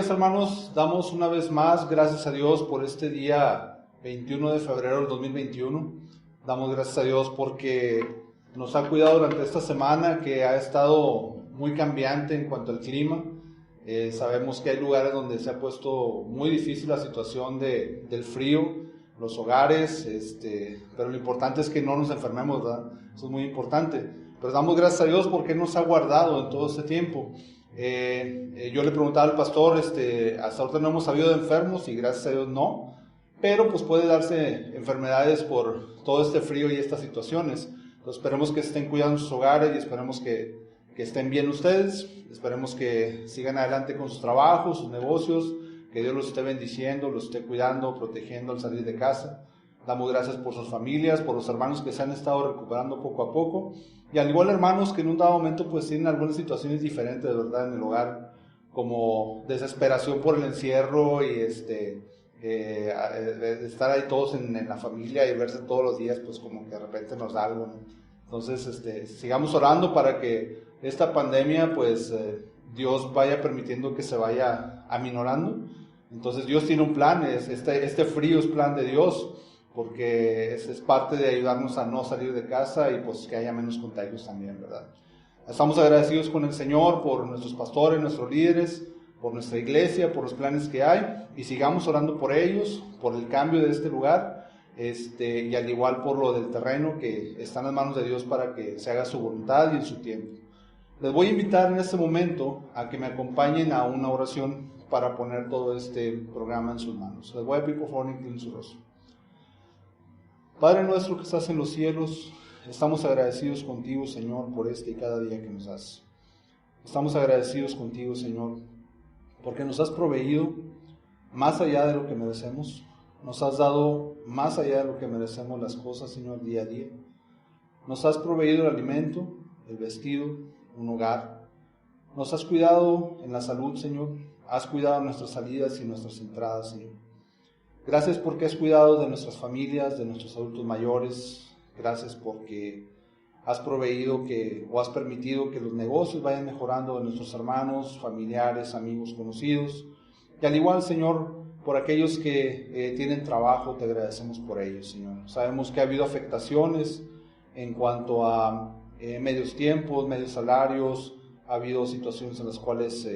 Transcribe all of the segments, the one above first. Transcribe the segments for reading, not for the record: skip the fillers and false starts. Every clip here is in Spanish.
días, hermanos. Damos una vez más gracias a Dios por este día 21 de febrero del 2021. Damos gracias a Dios porque nos ha cuidado durante esta semana que ha estado muy cambiante en cuanto al clima. Sabemos que hay lugares donde se ha puesto muy difícil la situación del frío, los hogares, pero lo importante es que no nos enfermemos, ¿verdad? Eso es muy importante. Pero damos gracias a Dios porque nos ha guardado en todo este tiempo. Yo le preguntaba al pastor, hasta ahorita no hemos sabido de enfermos y gracias a Dios no, pero pues puede darse enfermedades por todo este frío y estas situaciones. Entonces esperemos que estén cuidando sus hogares y esperemos que estén bien ustedes, esperemos que sigan adelante con sus trabajos, sus negocios, que Dios los esté bendiciendo, los esté cuidando, protegiendo al salir de casa. Damos gracias por sus familias, por los hermanos que se han estado recuperando poco a poco. Y al igual hermanos que en un dado momento pues tienen algunas situaciones diferentes, de verdad, en el hogar, como desesperación por el encierro y estar ahí todos en la familia y verse todos los días, pues como que de repente nos da algo, ¿no? Entonces, sigamos orando para que esta pandemia, pues Dios vaya permitiendo que se vaya aminorando. Entonces Dios tiene un plan, este frío es plan de Dios, porque es parte de ayudarnos a no salir de casa y pues que haya menos contagios también, ¿verdad? Estamos agradecidos con el Señor por nuestros pastores, nuestros líderes, por nuestra iglesia, por los planes que hay, y sigamos orando por ellos, por el cambio de este lugar, y al igual por lo del terreno que está en las manos de Dios para que se haga su voluntad y en su tiempo. Les voy a invitar en este momento a que me acompañen a una oración para poner todo este programa en sus manos. Les voy a pedir por favor inclinen su rostro. Padre nuestro que estás en los cielos, estamos agradecidos contigo, Señor, por este y cada día que nos das. Estamos agradecidos contigo, Señor, porque nos has proveído más allá de lo que merecemos. Nos has dado más allá de lo que merecemos las cosas, Señor, día a día. Nos has proveído el alimento, el vestido, un hogar. Nos has cuidado en la salud, Señor. Has cuidado nuestras salidas y nuestras entradas, Señor. Gracias porque has cuidado de nuestras familias, de nuestros adultos mayores. Gracias porque has proveído o has permitido que los negocios vayan mejorando de nuestros hermanos, familiares, amigos, conocidos. Y al igual, Señor, por aquellos que tienen trabajo, te agradecemos por ellos, Señor. Sabemos que ha habido afectaciones en cuanto a medios tiempos, medios salarios. Ha habido situaciones en las cuales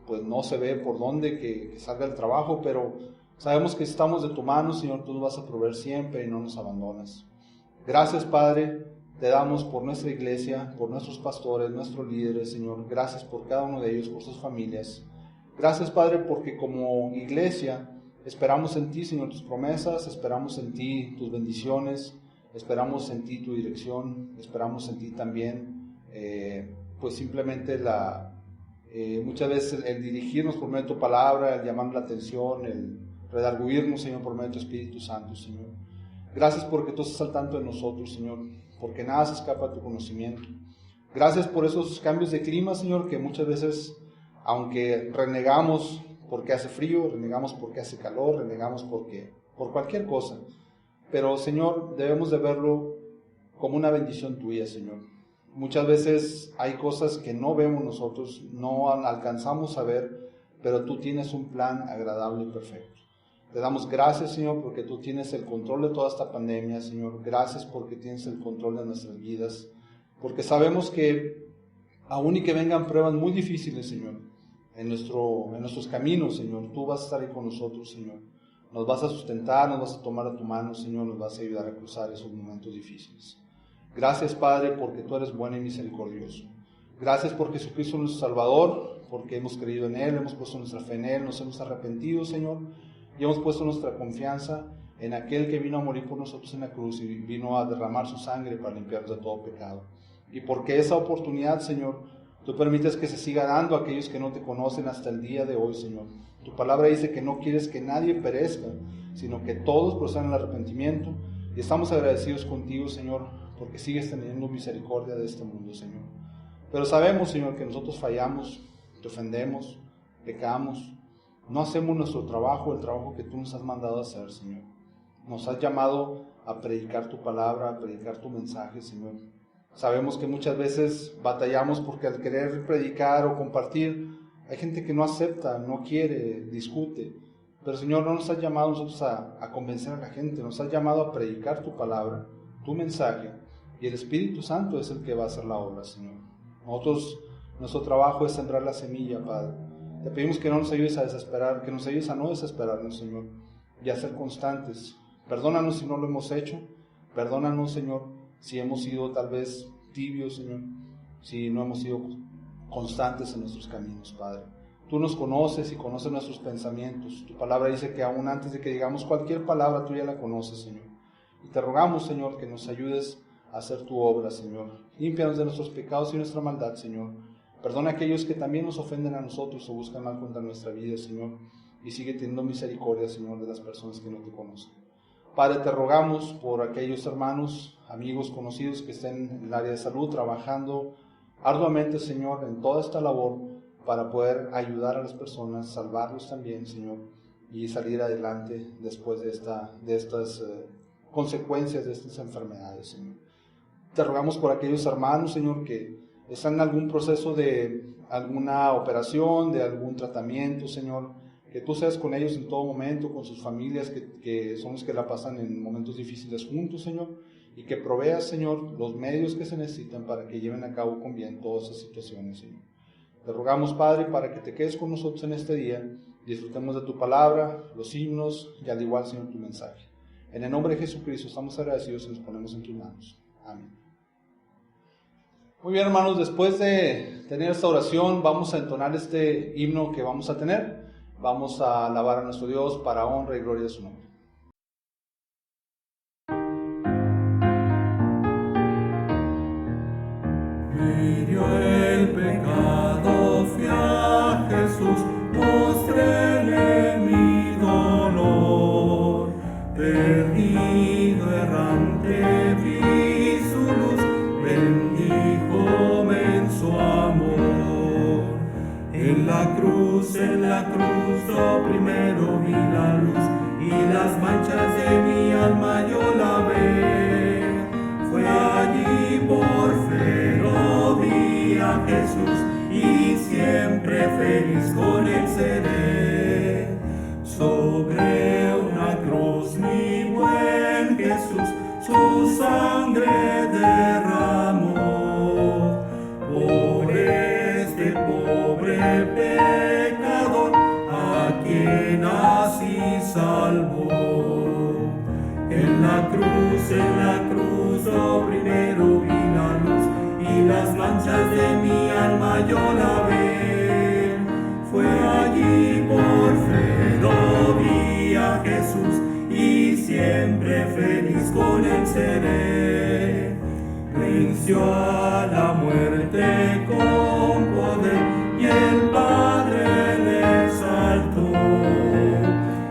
pues no se ve por dónde que salga el trabajo, pero sabemos que estamos de tu mano, Señor, tú nos vas a proveer siempre y no nos abandonas. Gracias, Padre, te damos por nuestra iglesia, por nuestros pastores, nuestros líderes, Señor. Gracias por cada uno de ellos, por sus familias. Gracias, Padre, porque como iglesia esperamos en ti, Señor, tus promesas, esperamos en ti tus bendiciones, esperamos en ti tu dirección, esperamos en ti también, pues simplemente muchas veces el dirigirnos por medio de tu palabra, el llamar la atención, el redarguirnos, Señor, por medio de tu Espíritu Santo, Señor. Gracias porque tú estás al tanto de nosotros, Señor, porque nada se escapa a tu conocimiento. Gracias por esos cambios de clima, Señor, que muchas veces, aunque renegamos porque hace frío, renegamos porque hace calor, renegamos por cualquier cosa, pero, Señor, debemos de verlo como una bendición tuya, Señor. Muchas veces hay cosas que no vemos nosotros, no alcanzamos a ver, pero tú tienes un plan agradable y perfecto. Te damos gracias, Señor, porque tú tienes el control de toda esta pandemia, Señor. Gracias porque tienes el control de nuestras vidas, porque sabemos que aún y que vengan pruebas muy difíciles, Señor, en nuestros caminos, Señor, tú vas a estar ahí con nosotros, Señor. Nos vas a sustentar, nos vas a tomar a tu mano, Señor, nos vas a ayudar a cruzar esos momentos difíciles. Gracias, Padre, porque tú eres bueno y misericordioso. Gracias por Jesucristo nuestro Salvador, porque hemos creído en Él, hemos puesto nuestra fe en Él, nos hemos arrepentido, Señor, y hemos puesto nuestra confianza en aquel que vino a morir por nosotros en la cruz y vino a derramar su sangre para limpiarnos de todo pecado. Y porque esa oportunidad, Señor, tú permites que se siga dando a aquellos que no te conocen hasta el día de hoy, Señor. Tu palabra dice que no quieres que nadie perezca, sino que todos procedan al arrepentimiento. Y estamos agradecidos contigo, Señor, porque sigues teniendo misericordia de este mundo, Señor. Pero sabemos, Señor, que nosotros fallamos, te ofendemos, pecamos, no hacemos nuestro trabajo, el trabajo que tú nos has mandado a hacer, Señor. Nos has llamado a predicar tu palabra, a predicar tu mensaje, Señor. Sabemos que muchas veces batallamos porque al querer predicar o compartir, Hay gente que no acepta, no quiere, discute. Pero Señor, no nos has llamado a nosotros a convencer a la gente, nos has llamado a predicar tu palabra, tu mensaje, y el Espíritu Santo es el que va a hacer la obra, Señor. Nosotros, nuestro trabajo es sembrar la semilla, Padre. Te pedimos que no nos ayudes a desesperar, que nos ayudes a no desesperarnos, Señor, y a ser constantes. Perdónanos si no lo hemos hecho, perdónanos, Señor, si hemos sido tal vez tibios, Señor, si no hemos sido constantes en nuestros caminos, Padre. Tú nos conoces y conoces nuestros pensamientos. Tu palabra dice que aún antes de que digamos cualquier palabra, tú ya la conoces, Señor. Y te rogamos, Señor, que nos ayudes a hacer tu obra, Señor. Límpianos de nuestros pecados y nuestra maldad, Señor. Perdona a aquellos que también nos ofenden a nosotros o buscan mal contra nuestra vida, Señor. Y sigue teniendo misericordia, Señor, de las personas que no te conocen. Padre, te rogamos por aquellos hermanos, amigos, conocidos que estén en el área de salud trabajando arduamente, Señor, en toda esta labor para poder ayudar a las personas, salvarlos también, Señor, y salir adelante después de estas consecuencias de estas enfermedades, Señor. Te rogamos por aquellos hermanos, Señor, que están en algún proceso de alguna operación, de algún tratamiento, Señor, que tú seas con ellos en todo momento, con sus familias, que son los que la pasan en momentos difíciles juntos, Señor, y que proveas, Señor, los medios que se necesitan para que lleven a cabo con bien todas esas situaciones, Señor. Te rogamos, Padre, para que te quedes con nosotros en este día, disfrutemos de tu palabra, los himnos y al igual, Señor, tu mensaje. En el nombre de Jesucristo estamos agradecidos y nos ponemos en tus manos. Amén. Muy bien, hermanos, después de tener esta oración, vamos a entonar este himno que vamos a tener. Vamos a alabar a nuestro Dios para honra y gloria de su nombre. Hirió el pecado, fui a Jesús, mostréle mi dolor. Perdido, errante, vi su luz, bendíjome en su amor. En la cruz, lo primero vi la luz, y las manchas de mi alma yo lavé. Fue allí por fe, lo vi a Jesús, y siempre feliz con él seré. Sobre una cruz mi buen Jesús su sangre derramó. Por este pobre pecador a quien así salvó. En la cruz, lo primero vi la luz, y las manchas de mi alma yo lavé. Fue allí por fe, lo vi a Jesús, y siempre feliz con él seré. Venció a la muerte con poder, y el Padre le exaltó.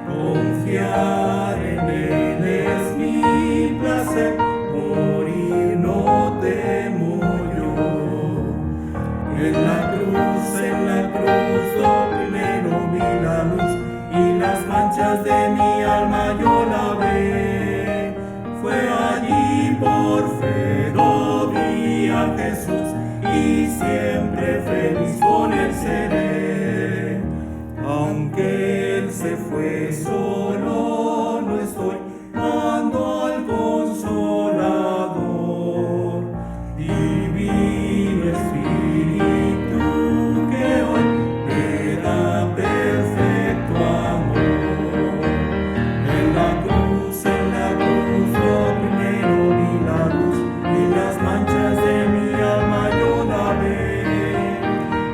Confiar en él es mi placer, morir no temo yo. En la cruz, lo primero vi la luz, y las manchas de mi alma yo lavé. Fue allí por fe, lo vi a Jesús, y siempre feliz con él seré. Aunque él se fue, solo no estoy, ando al Consolador. Divino Espíritu que hoy me da perfecto amor. En la cruz, lo primero vi la luz, y las manchas de mi alma yo lavé.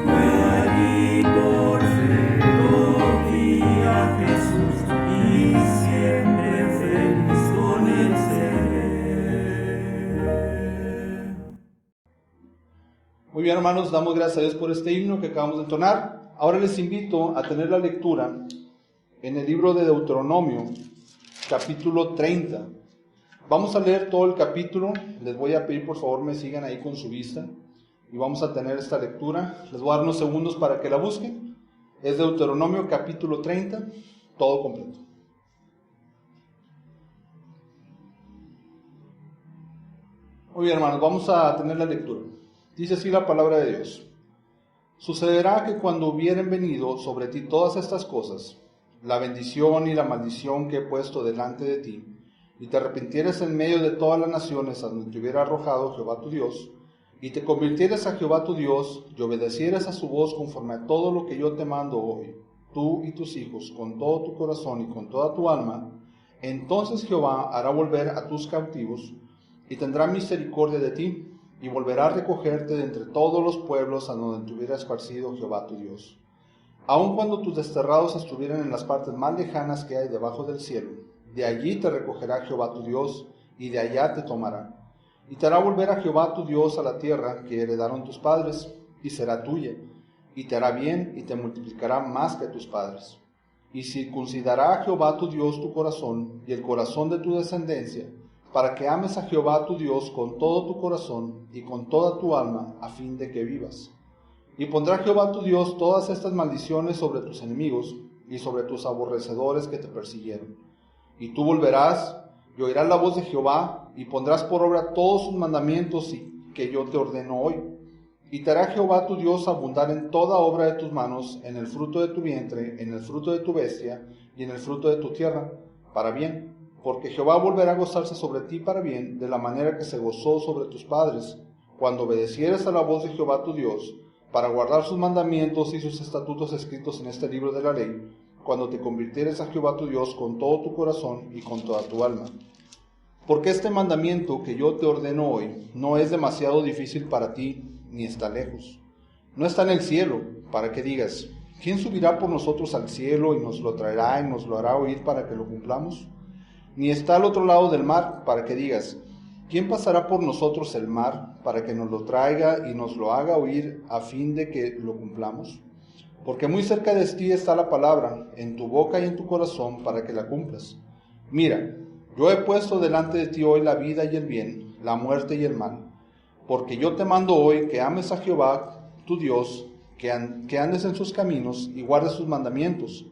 Fue allí por fe, lo vi a Jesús, y siempre feliz con él seré. Muy bien, hermanos, damos gracias a Dios por este himno que acabamos de entonar. Ahora les invito a tener la lectura en el libro de Deuteronomio, capítulo 30. Vamos a leer todo el capítulo. Les voy a pedir por favor me sigan ahí con su vista y vamos a tener esta lectura. Les voy a dar unos segundos para que la busquen. Es Deuteronomio capítulo 30, todo completo. Muy bien, hermanos, vamos a tener la lectura. Dice así la palabra de Dios. Sucederá que cuando hubieren venido sobre ti todas estas cosas, la bendición y la maldición que he puesto delante de ti, y te arrepintieres en medio de todas las naciones a donde te hubiera arrojado Jehová tu Dios, y te convirtieres a Jehová tu Dios, y obedecieres a su voz conforme a todo lo que yo te mando hoy, tú y tus hijos, con todo tu corazón y con toda tu alma, entonces Jehová hará volver a tus cautivos, y tendrá misericordia de ti, y volverá a recogerte de entre todos los pueblos a donde te hubiera esparcido Jehová tu Dios. Aun cuando tus desterrados estuvieran en las partes más lejanas que hay debajo del cielo, de allí te recogerá Jehová tu Dios, y de allá te tomará. Y te hará volver a Jehová tu Dios a la tierra que heredaron tus padres, y será tuya, y te hará bien, y te multiplicará más que tus padres. Y circuncidará a Jehová tu Dios tu corazón, y el corazón de tu descendencia, para que ames a Jehová tu Dios con todo tu corazón y con toda tu alma, a fin de que vivas. Y pondrá Jehová tu Dios todas estas maldiciones sobre tus enemigos y sobre tus aborrecedores que te persiguieron. Y tú volverás y oirás la voz de Jehová, y pondrás por obra todos sus mandamientos que yo te ordeno hoy. Y te hará Jehová tu Dios abundar en toda obra de tus manos, en el fruto de tu vientre, en el fruto de tu bestia y en el fruto de tu tierra, para bien. Porque Jehová volverá a gozarse sobre ti para bien, de la manera que se gozó sobre tus padres, cuando obedecieres a la voz de Jehová tu Dios, para guardar sus mandamientos y sus estatutos escritos en este libro de la ley, cuando te convirtieres a Jehová tu Dios con todo tu corazón y con toda tu alma. Porque este mandamiento que yo te ordeno hoy no es demasiado difícil para ti, ni está lejos. No está en el cielo, para que digas, ¿quién subirá por nosotros al cielo y nos lo traerá y nos lo hará oír para que lo cumplamos? Ni está al otro lado del mar, para que digas, ¿quién pasará por nosotros el mar, para que nos lo traiga y nos lo haga oír, a fin de que lo cumplamos? Porque muy cerca de ti está la palabra, en tu boca y en tu corazón, para que la cumplas. Mira, yo he puesto delante de ti hoy la vida y el bien, la muerte y el mal. Porque yo te mando hoy que ames a Jehová, tu Dios, que andes en sus caminos y guardes sus mandamientos,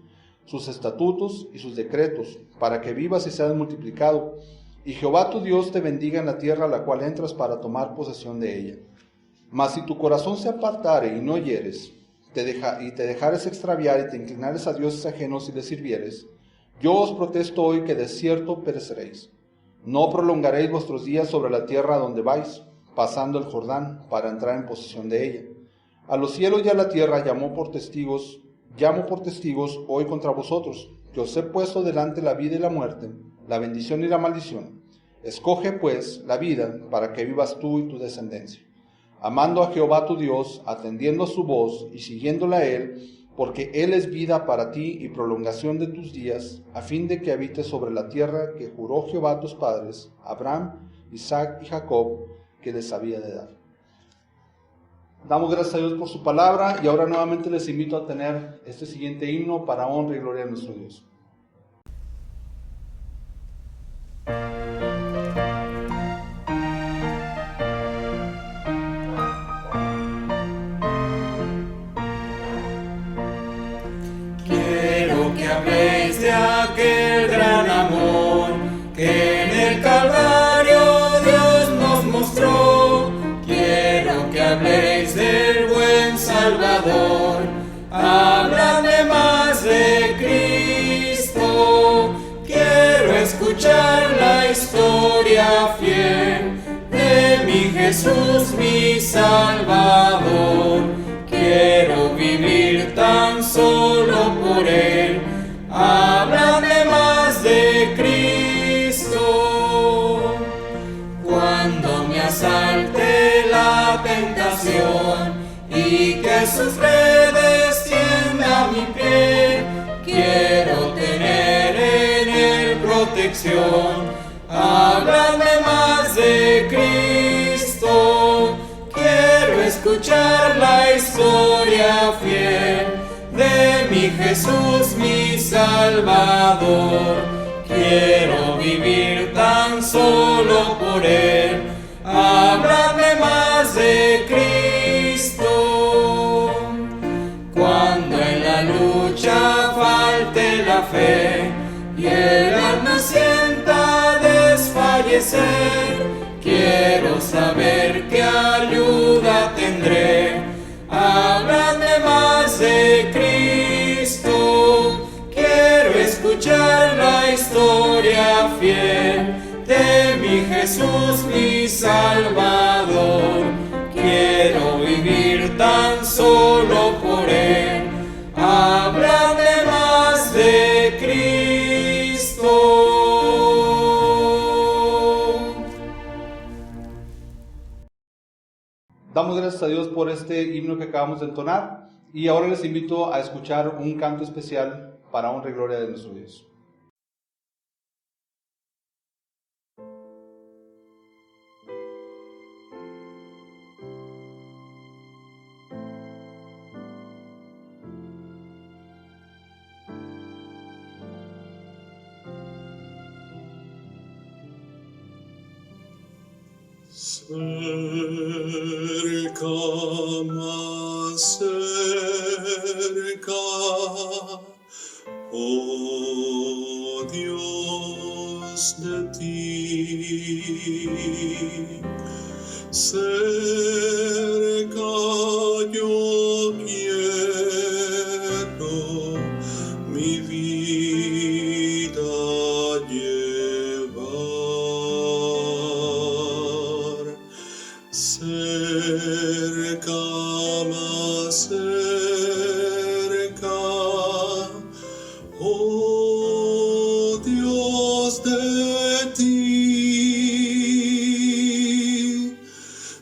sus estatutos y sus decretos, para que vivas y seas multiplicado, y Jehová tu Dios te bendiga en la tierra a la cual entras para tomar posesión de ella. Mas si tu corazón se apartare y no oyeres, y te dejares extraviar y te inclinares a dioses ajenos y les sirvieres, yo os protesto hoy que de cierto pereceréis. No prolongaréis vuestros días sobre la tierra donde vais, pasando el Jordán, para entrar en posesión de ella. A los cielos y a la tierra llamo por testigos hoy contra vosotros, que os he puesto delante la vida y la muerte, la bendición y la maldición. Escoge pues la vida, para que vivas tú y tu descendencia, amando a Jehová tu Dios, atendiendo a su voz y siguiéndola a él, porque él es vida para ti y prolongación de tus días, a fin de que habites sobre la tierra que juró Jehová a tus padres, Abraham, Isaac y Jacob, que les había de dar. Damos gracias a Dios por su palabra y ahora nuevamente les invito a tener este siguiente himno para honra y gloria a nuestro Dios. Quiero que habléis de aquel gran amor que en el Calvario Dios nos mostró. Quiero que habléis del buen Salvador, háblame más de Cristo. Quiero escuchar la historia fiel de mi Jesús, mi Salvador. Quiero vivir tan solo por Él, háblame más de Cristo. Cuando me asalte la tentación y que sus redes tienda mi pie, quiero tener en Él protección, háblame más de Cristo. Quiero escuchar la historia fiel de mi Jesús, mi Salvador. Quiero vivir tan solo por Él, háblame más de Cristo. Cuando en la lucha falte la fe y el alma sienta desfallecer, quiero saber qué ayuda tendré, háblame fiel de mi Jesús, mi Salvador. Quiero vivir tan solo por Él. Háblame más de Cristo. Damos gracias a Dios por este himno que acabamos de entonar y ahora les invito a escuchar un canto especial para honra y gloria de nuestro Dios. Cerca, más cerca, oh Dios, de ti. Cerca yo quiero mi vida llevar. Cerca, más cerca, oh Dios, de ti.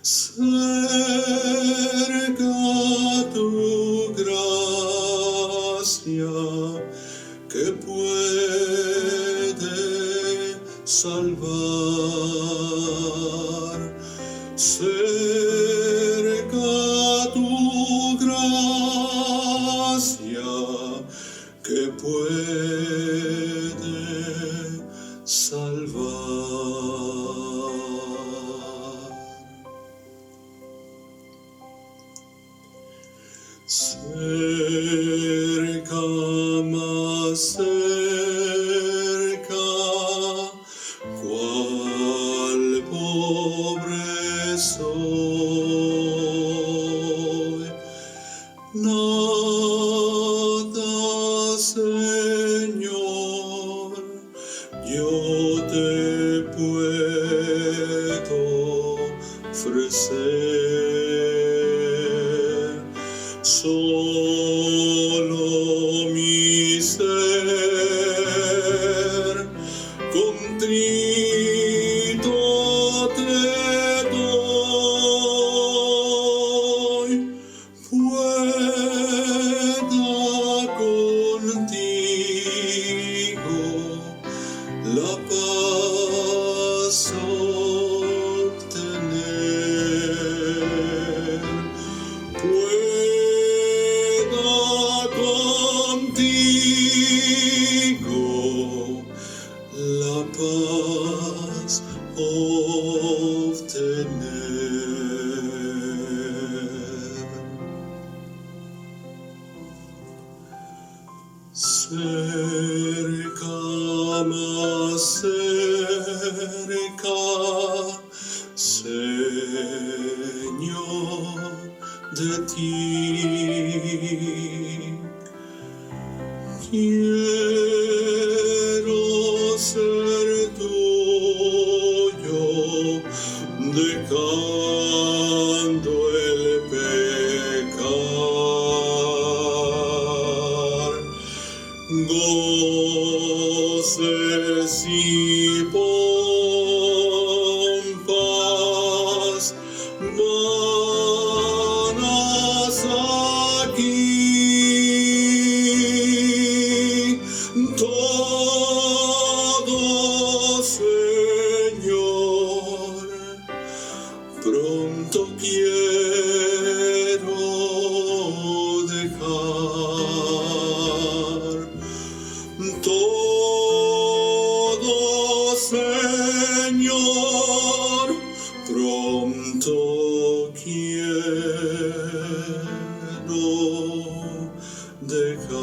Cerca tu gracia que puede salvar. Cerca tu gracia que puede salvar. Cerca, más cerca, cual pobre soy. Nada, Señor, yo te puedo ofrecer. Solo mi ser contrito te doy. Pueda contigo la paz obtener. Pueda contigo la paz obtener. Cerca, más cerca, Señor, de ti. Quiero ser tuyo, dejando el pecar. Goces y pompas vanas aquí. Todo, Señor, pronto quiero dejar. Todo, Señor, pronto quiero dejar.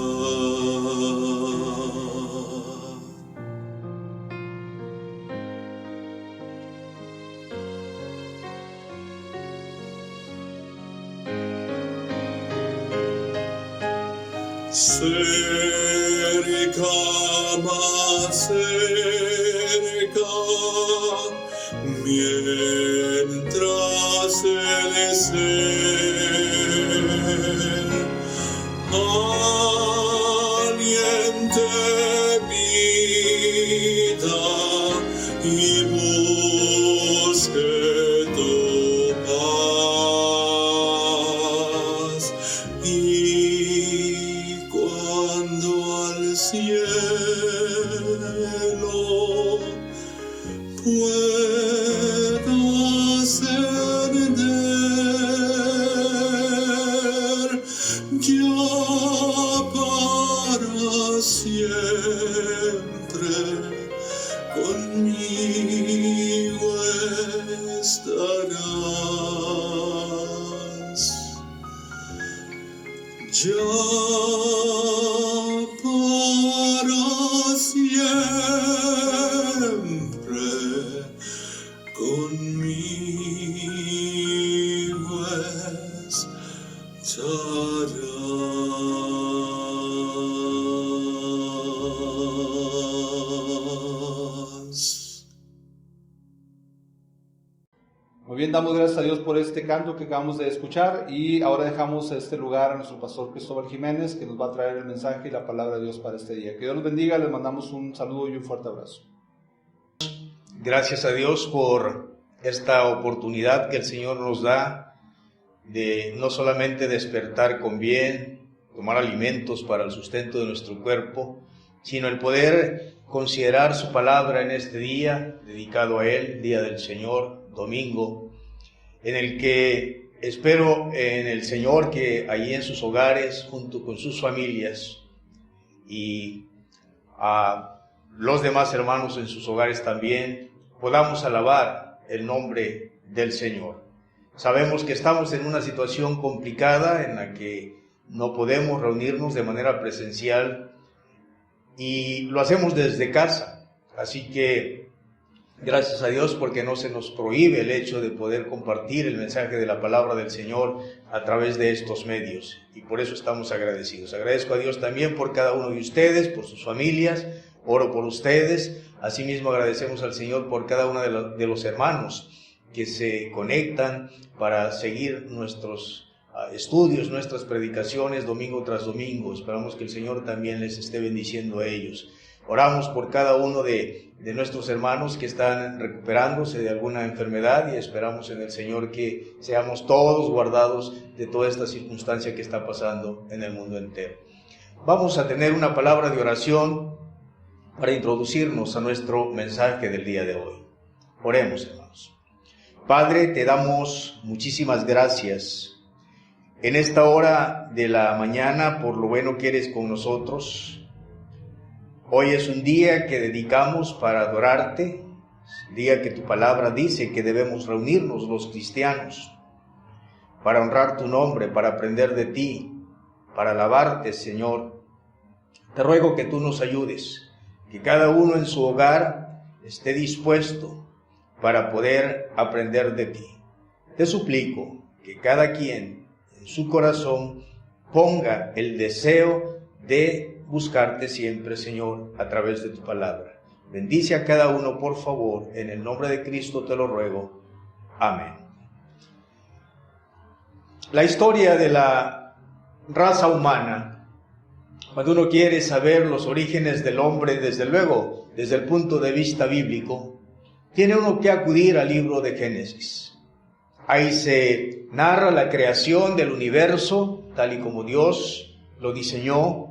Cerca, más cerca, y busque tu paz. Y cuando al cielo pueda ascender, ya para siempre conmigo estarás. Ya para siempre conmigo estarás. Muy bien, damos gracias a Dios por este canto que acabamos de escuchar y ahora dejamos este lugar a nuestro pastor Cristóbal Jiménez, que nos va a traer el mensaje y la palabra de Dios para este día. Que Dios los bendiga, les mandamos un saludo y un fuerte abrazo. Gracias a Dios por esta oportunidad que el Señor nos da de no solamente despertar con bien, tomar alimentos para el sustento de nuestro cuerpo, sino el poder considerar su palabra en este día dedicado a Él, Día del Señor, domingo, en el que espero en el Señor que allí en sus hogares, junto con sus familias y a los demás hermanos en sus hogares también, podamos alabar el nombre del Señor. Sabemos que estamos en una situación complicada en la que no podemos reunirnos de manera presencial y lo hacemos desde casa, así que gracias a Dios porque no se nos prohíbe el hecho de poder compartir el mensaje de la palabra del Señor a través de estos medios y por eso estamos agradecidos. Agradezco a Dios también por cada uno de ustedes, por sus familias, oro por ustedes. Asimismo agradecemos al Señor por cada uno de los hermanos que se conectan para seguir nuestros estudios, nuestras predicaciones domingo tras domingo. Esperamos que el Señor también les esté bendiciendo a ellos. Oramos por cada uno de nuestros hermanos que están recuperándose de alguna enfermedad y esperamos en el Señor que seamos todos guardados de toda esta circunstancia que está pasando en el mundo entero. Vamos a tener una palabra de oración para introducirnos a nuestro mensaje del día de hoy. Oremos, hermanos. Padre, te damos muchísimas gracias en esta hora de la mañana por lo bueno que eres con nosotros. Hoy es un día que dedicamos para adorarte, día que tu palabra dice que debemos reunirnos los cristianos para honrar tu nombre, para aprender de ti, para alabarte, Señor. Te ruego que tú nos ayudes, que cada uno en su hogar esté dispuesto para poder aprender de ti. Te suplico que cada quien en su corazón ponga el deseo de buscarte siempre, Señor, a través de tu palabra. Bendice a cada uno, por favor, en el nombre de Cristo te lo ruego. Amén. La historia de la raza humana, cuando uno quiere saber los orígenes del hombre, desde luego, desde el punto de vista bíblico, tiene uno que acudir al libro de Génesis. Ahí se narra la creación del universo, tal y como Dios lo diseñó.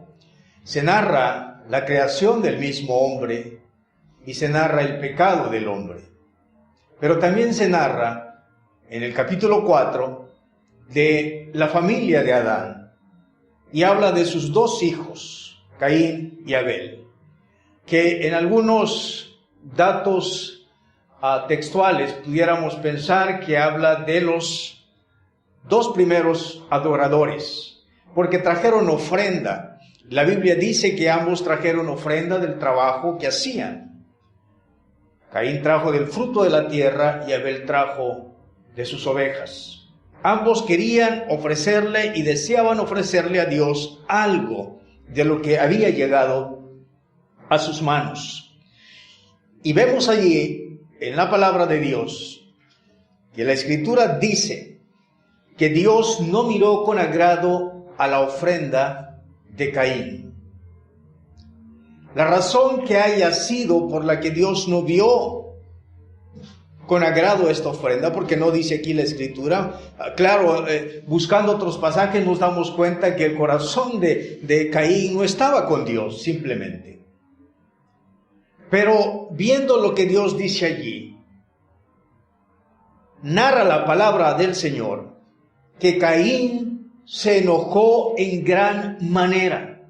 Se narra la creación del mismo hombre y se narra el pecado del hombre. Pero también se narra en el capítulo 4 de la familia de Adán y habla de sus dos hijos, Caín y Abel, que en algunos datos textuales pudiéramos pensar que habla de los dos primeros adoradores, porque trajeron ofrenda. La Biblia dice que ambos trajeron ofrenda del trabajo que hacían. Caín trajo del fruto de la tierra y Abel trajo de sus ovejas. Ambos querían ofrecerle y deseaban ofrecerle a Dios algo de lo que había llegado a sus manos. Y vemos allí en la palabra de Dios que la Escritura dice que Dios no miró con agrado a la ofrenda de Caín. La razón que haya sido por la que Dios no vio con agrado esta ofrenda, porque no dice aquí la Escritura. Claro, buscando otros pasajes nos damos cuenta que el corazón de Caín no estaba con Dios, simplemente. Pero viendo lo que Dios dice allí, narra la palabra del Señor, que Caín se enojó en gran manera.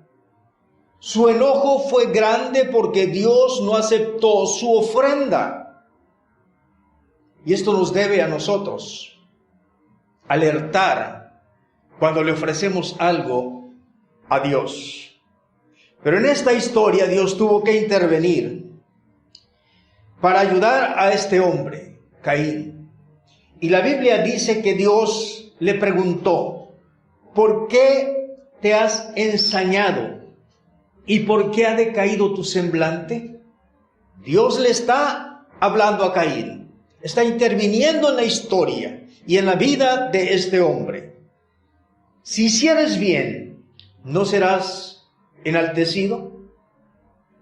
Su enojo fue grande porque Dios no aceptó su ofrenda. Y esto nos debe a nosotros alertar cuando le ofrecemos algo a Dios. Pero en esta historia Dios tuvo que intervenir para ayudar a este hombre, Caín. Y la Biblia dice que Dios le preguntó: ¿por qué te has ensañado? ¿Y por qué ha decaído tu semblante? Dios le está hablando a Caín. Está interviniendo en la historia y en la vida de este hombre. Si hicieres bien, ¿no serás enaltecido?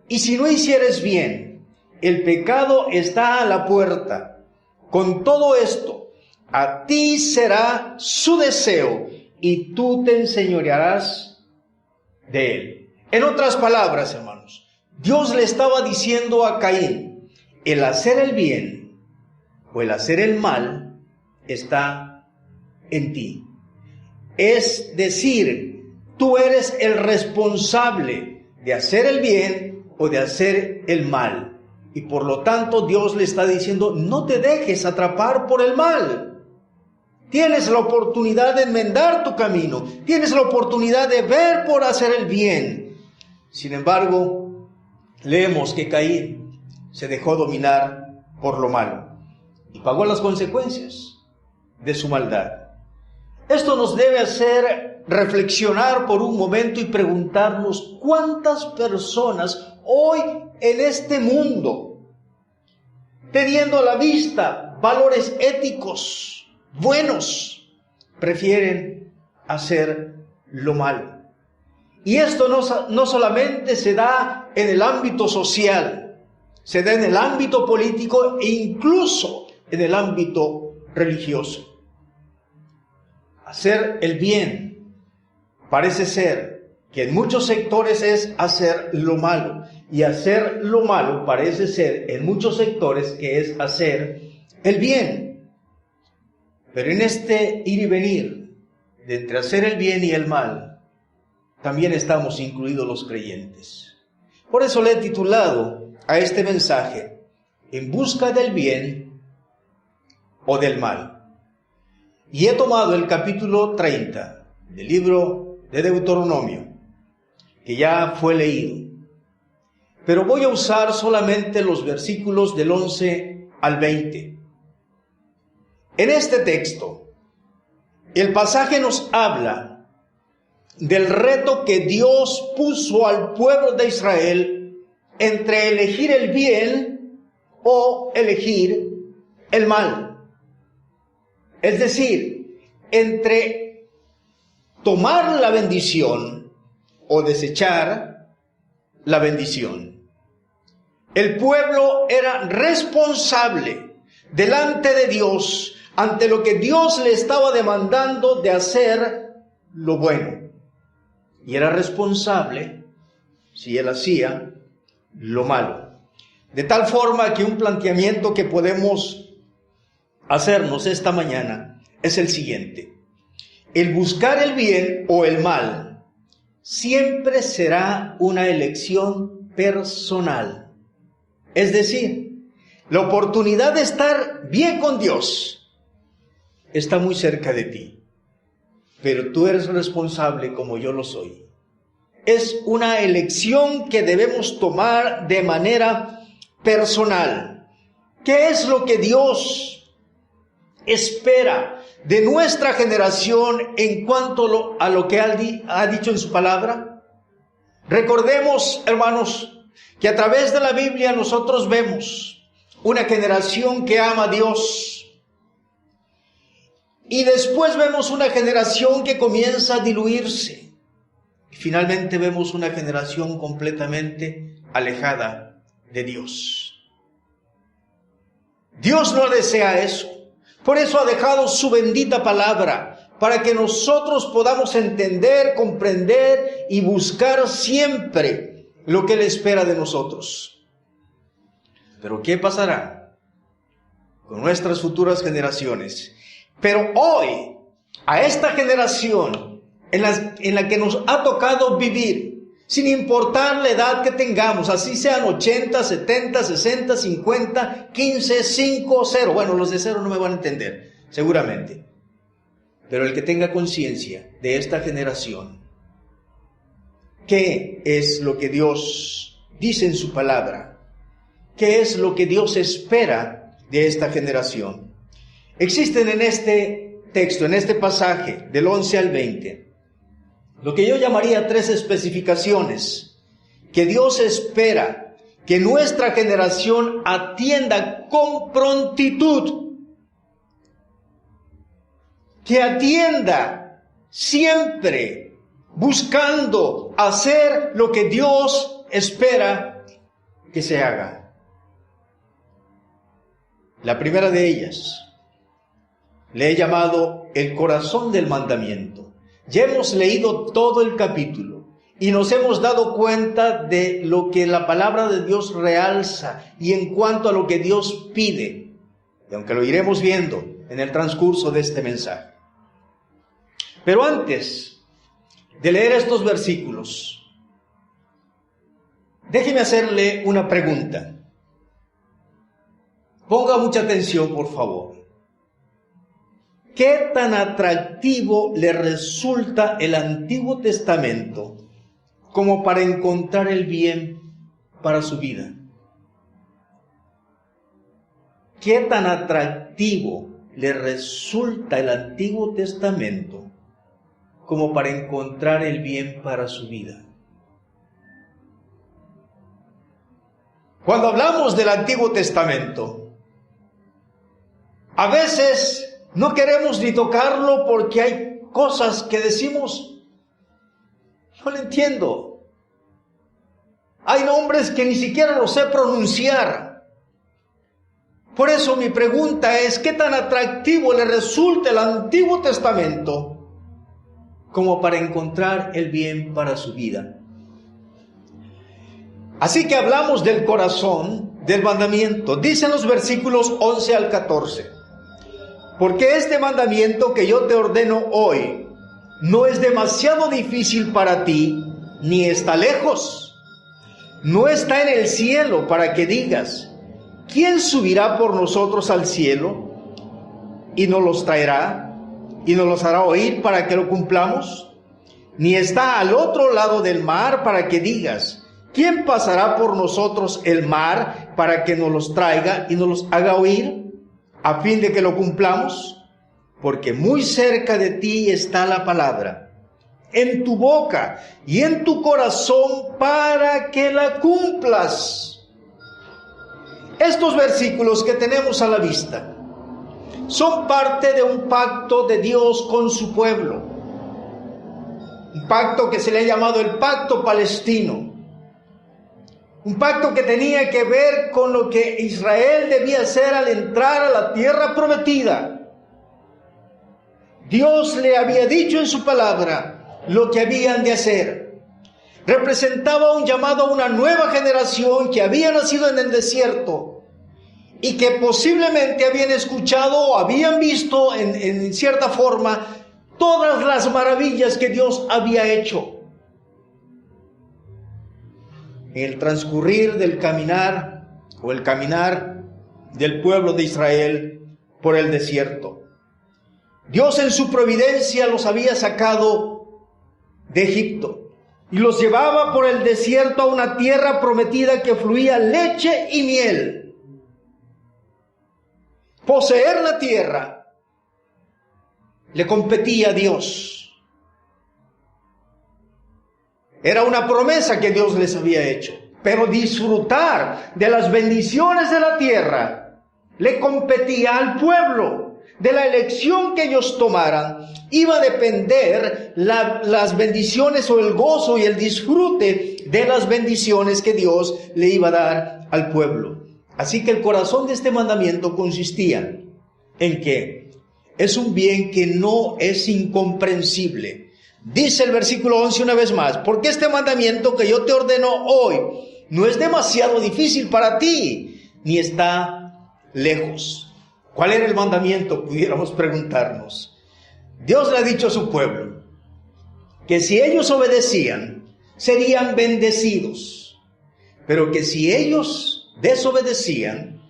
Y si no hicieres bien, el pecado está a la puerta. Con todo esto, a ti será su deseo y tú te enseñorearás de él. En otras palabras, hermanos, Dios le estaba diciendo a Caín: el hacer el bien o el hacer el mal está en ti. Es decir, tú eres el responsable de hacer el bien o de hacer el mal. Y por lo tanto Dios le está diciendo: no te dejes atrapar por el mal. Tienes la oportunidad de enmendar tu camino. Tienes la oportunidad de ver por hacer el bien. Sin embargo, leemos que Caín se dejó dominar por lo malo y pagó las consecuencias de su maldad. Esto nos debe hacer reflexionar por un momento y preguntarnos: ¿cuántas personas hoy en este mundo, teniendo a la vista valores éticos buenos, prefieren hacer lo malo? Y esto no solamente se da en el ámbito social, se da en el ámbito político e incluso en el ámbito religioso. Hacer el bien parece ser que en muchos sectores es hacer lo malo, y hacer lo malo parece ser en muchos sectores que es hacer el bien. Pero en este ir y venir de entre hacer el bien y el mal, también estamos incluidos los creyentes. Por eso le he titulado a este mensaje: en busca del bien o del mal. Y he tomado el capítulo 30 del libro de Deuteronomio, que ya fue leído, pero voy a usar solamente los versículos del 11 al 20. En este texto, el pasaje nos habla del reto que Dios puso al pueblo de Israel entre elegir el bien o elegir el mal. Es decir, entre tomar la bendición o desechar la bendición. El pueblo era responsable delante de Dios ante lo que Dios le estaba demandando de hacer lo bueno. Y era responsable si él hacía lo malo. De tal forma que un planteamiento que podemos hacernos esta mañana es el siguiente: el buscar el bien o el mal siempre será una elección personal. Es decir, la oportunidad de estar bien con Dios está muy cerca de ti, pero tú eres responsable como yo lo soy. Es una elección que debemos tomar de manera personal. ¿Qué es lo que Dios espera de nuestra generación en cuanto a lo que ha dicho en su palabra? Recordemos, hermanos, que a través de la Biblia nosotros vemos una generación que ama a Dios, y después vemos una generación que comienza a diluirse, y finalmente vemos una generación completamente alejada de Dios. Dios no desea eso. Por eso ha dejado su bendita palabra, para que nosotros podamos entender, comprender y buscar siempre lo que Él espera de nosotros. Pero ¿qué pasará con nuestras futuras generaciones? Pero hoy, a esta generación en la que nos ha tocado vivir, sin importar la edad que tengamos, así sean 80, 70, 60, 50, 15, 5, 0. Bueno, los de 0 no me van a entender, seguramente. Pero el que tenga conciencia de esta generación, ¿qué es lo que Dios dice en su palabra? ¿Qué es lo que Dios espera de esta generación? Existen en este texto, en este pasaje, del 11 al 20, lo que yo llamaría 3 especificaciones que Dios espera que nuestra generación atienda con prontitud, que atienda siempre buscando hacer lo que Dios espera que se haga. La primera de ellas le he llamado el corazón del mandamiento. Ya hemos leído todo el capítulo y nos hemos dado cuenta de lo que la palabra de Dios realza y en cuanto a lo que Dios pide, y aunque lo iremos viendo en el transcurso de este mensaje. Pero antes de leer estos versículos, déjeme hacerle una pregunta. Ponga mucha atención, por favor. ¿Qué tan atractivo le resulta el Antiguo Testamento como para encontrar el bien para su vida? ¿Qué tan atractivo le resulta el Antiguo Testamento como para encontrar el bien para su vida? Cuando hablamos del Antiguo Testamento, a veces no queremos ni tocarlo porque hay cosas que decimos, no lo entiendo. Hay nombres que ni siquiera los sé pronunciar. Por eso mi pregunta es, ¿qué tan atractivo le resulta el Antiguo Testamento como para encontrar el bien para su vida? Así que hablamos del corazón del mandamiento. Dicen los versículos 11 al 14. Porque este mandamiento que yo te ordeno hoy no es demasiado difícil para ti, ni está lejos. No está en el cielo para que digas, ¿quién subirá por nosotros al cielo? Y nos los traerá, y nos los hará oír para que lo cumplamos. Ni está al otro lado del mar para que digas, ¿quién pasará por nosotros el mar para que nos los traiga y nos los haga oír? A fin de que lo cumplamos, porque muy cerca de ti está la palabra, en tu boca y en tu corazón para que la cumplas. Estos versículos que tenemos a la vista son parte de un pacto de Dios con su pueblo, un pacto que se le ha llamado el pacto palestino. Un pacto que tenía que ver con lo que Israel debía hacer al entrar a la tierra prometida. Dios le había dicho en su palabra lo que habían de hacer. Representaba un llamado a una nueva generación que había nacido en el desierto y que posiblemente habían escuchado o habían visto en cierta forma todas las maravillas que Dios había hecho. En el transcurrir del caminar o el caminar del pueblo de Israel por el desierto, Dios en su providencia los había sacado de Egipto y los llevaba por el desierto a una tierra prometida que fluía leche y miel. Poseer la tierra le competía a Dios. Era una promesa que Dios les había hecho. Pero disfrutar de las bendiciones de la tierra le competía al pueblo. De la elección que ellos tomaran, iba a depender las bendiciones o el gozo y el disfrute de las bendiciones que Dios le iba a dar al pueblo. Así que el corazón de este mandamiento consistía en que es un bien que no es incomprensible. Dice el versículo 11 una vez más, porque este mandamiento que yo te ordeno hoy no es demasiado difícil para ti, ni está lejos. ¿Cuál era el mandamiento? Pudiéramos preguntarnos. Dios le ha dicho a su pueblo que si ellos obedecían, serían bendecidos, pero que si ellos desobedecían,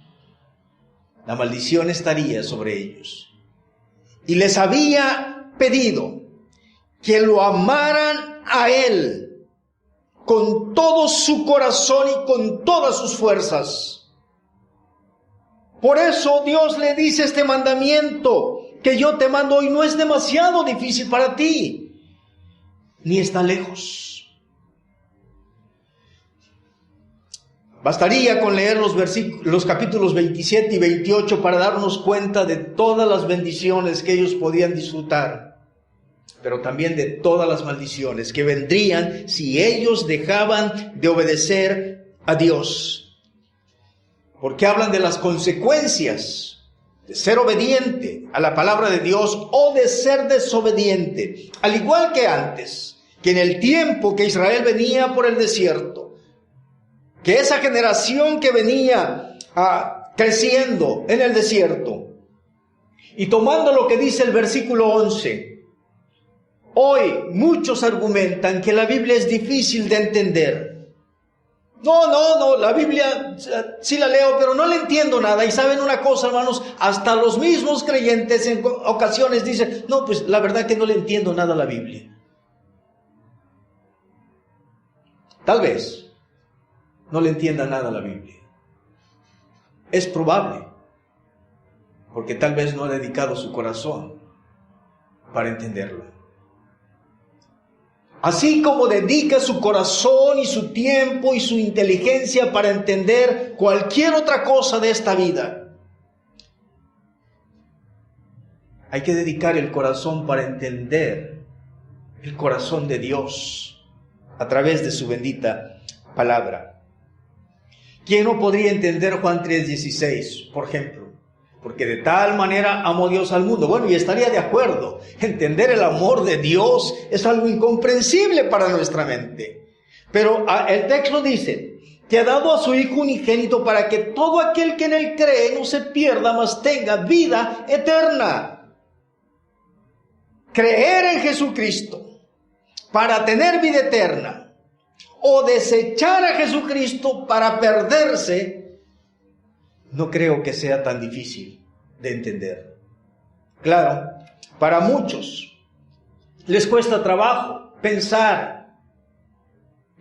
la maldición estaría sobre ellos. Y les había pedido que lo amaran a Él con todo su corazón y con todas sus fuerzas. Por eso Dios le dice este mandamiento que yo te mando hoy no es demasiado difícil para ti, ni está lejos. Bastaría con leer los capítulos 27 y 28 para darnos cuenta de todas las bendiciones que ellos podían disfrutar, pero también de todas las maldiciones que vendrían si ellos dejaban de obedecer a Dios. Porque hablan de las consecuencias de ser obediente a la palabra de Dios o de ser desobediente, al igual que antes, que en el tiempo que Israel venía por el desierto, que esa generación que venía creciendo en el desierto, y tomando lo que dice el versículo 11, hoy muchos argumentan que la Biblia es difícil de entender. No, la Biblia sí la leo, pero no le entiendo nada. Y saben una cosa, hermanos, hasta los mismos creyentes en ocasiones dicen, no, pues la verdad que no le entiendo nada a la Biblia. Tal vez no le entienda nada a la Biblia. Es probable, porque tal vez no ha dedicado su corazón para entenderlo. Así como dedica su corazón y su tiempo y su inteligencia para entender cualquier otra cosa de esta vida, hay que dedicar el corazón para entender el corazón de Dios a través de su bendita palabra. ¿Quién no podría entender Juan 3:16, por ejemplo? Porque de tal manera amó Dios al mundo. Bueno, y estaría de acuerdo. Entender el amor de Dios es algo incomprensible para nuestra mente. Pero el texto dice que ha dado a su Hijo unigénito para que todo aquel que en Él cree no se pierda, mas tenga vida eterna. Creer en Jesucristo para tener vida eterna, o desechar a Jesucristo para perderse, no creo que sea tan difícil de entender. Claro, para muchos les cuesta trabajo pensar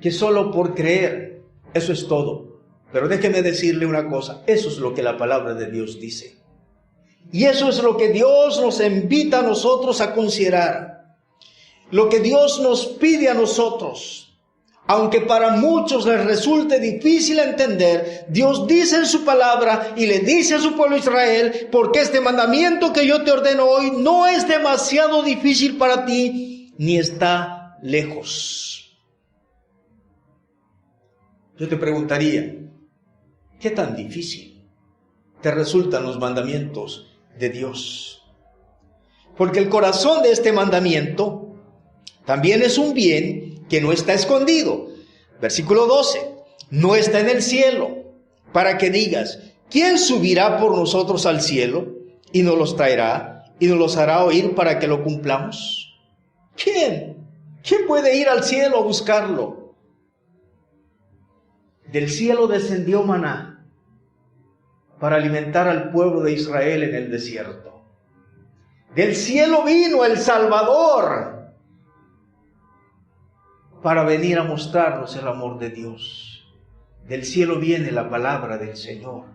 que solo por creer, eso es todo. Pero déjeme decirle una cosa, eso es lo que la palabra de Dios dice. Y eso es lo que Dios nos invita a nosotros a considerar. Lo que Dios nos pide a nosotros. Aunque para muchos les resulte difícil entender, Dios dice en su palabra y le dice a su pueblo Israel, porque este mandamiento que yo te ordeno hoy no es demasiado difícil para ti, ni está lejos. Yo te preguntaría, ¿qué tan difícil te resultan los mandamientos de Dios? Porque el corazón de este mandamiento también es un bien que no está escondido. Versículo 12, no está en el cielo, para que digas, ¿quién subirá por nosotros al cielo y nos los traerá y nos los hará oír para que lo cumplamos? ¿Quién? ¿Quién puede ir al cielo a buscarlo? Del cielo descendió maná para alimentar al pueblo de Israel en el desierto. Del cielo vino el Salvador para venir a mostrarnos el amor de Dios. Del cielo viene la palabra del Señor.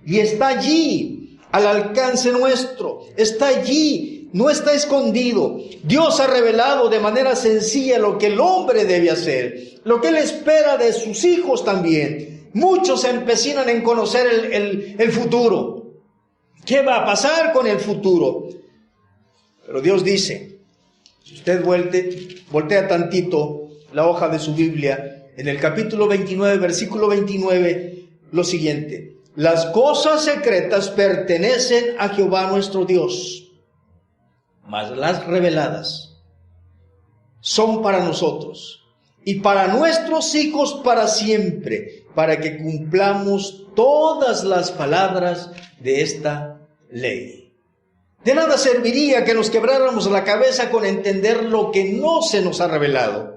Y está allí, al alcance nuestro. Está allí, no está escondido. Dios ha revelado de manera sencilla lo que el hombre debe hacer, lo que Él espera de sus hijos también. Muchos se empecinan en conocer el futuro. ¿Qué va a pasar con el futuro? Pero Dios dice, si usted voltea tantito la hoja de su Biblia, en el capítulo 29, versículo 29, lo siguiente. las cosas secretas pertenecen a Jehová nuestro Dios, mas las reveladas son para nosotros y para nuestros hijos para siempre, para que cumplamos todas las palabras de esta ley. De nada serviría que nos quebráramos la cabeza con entender lo que no se nos ha revelado.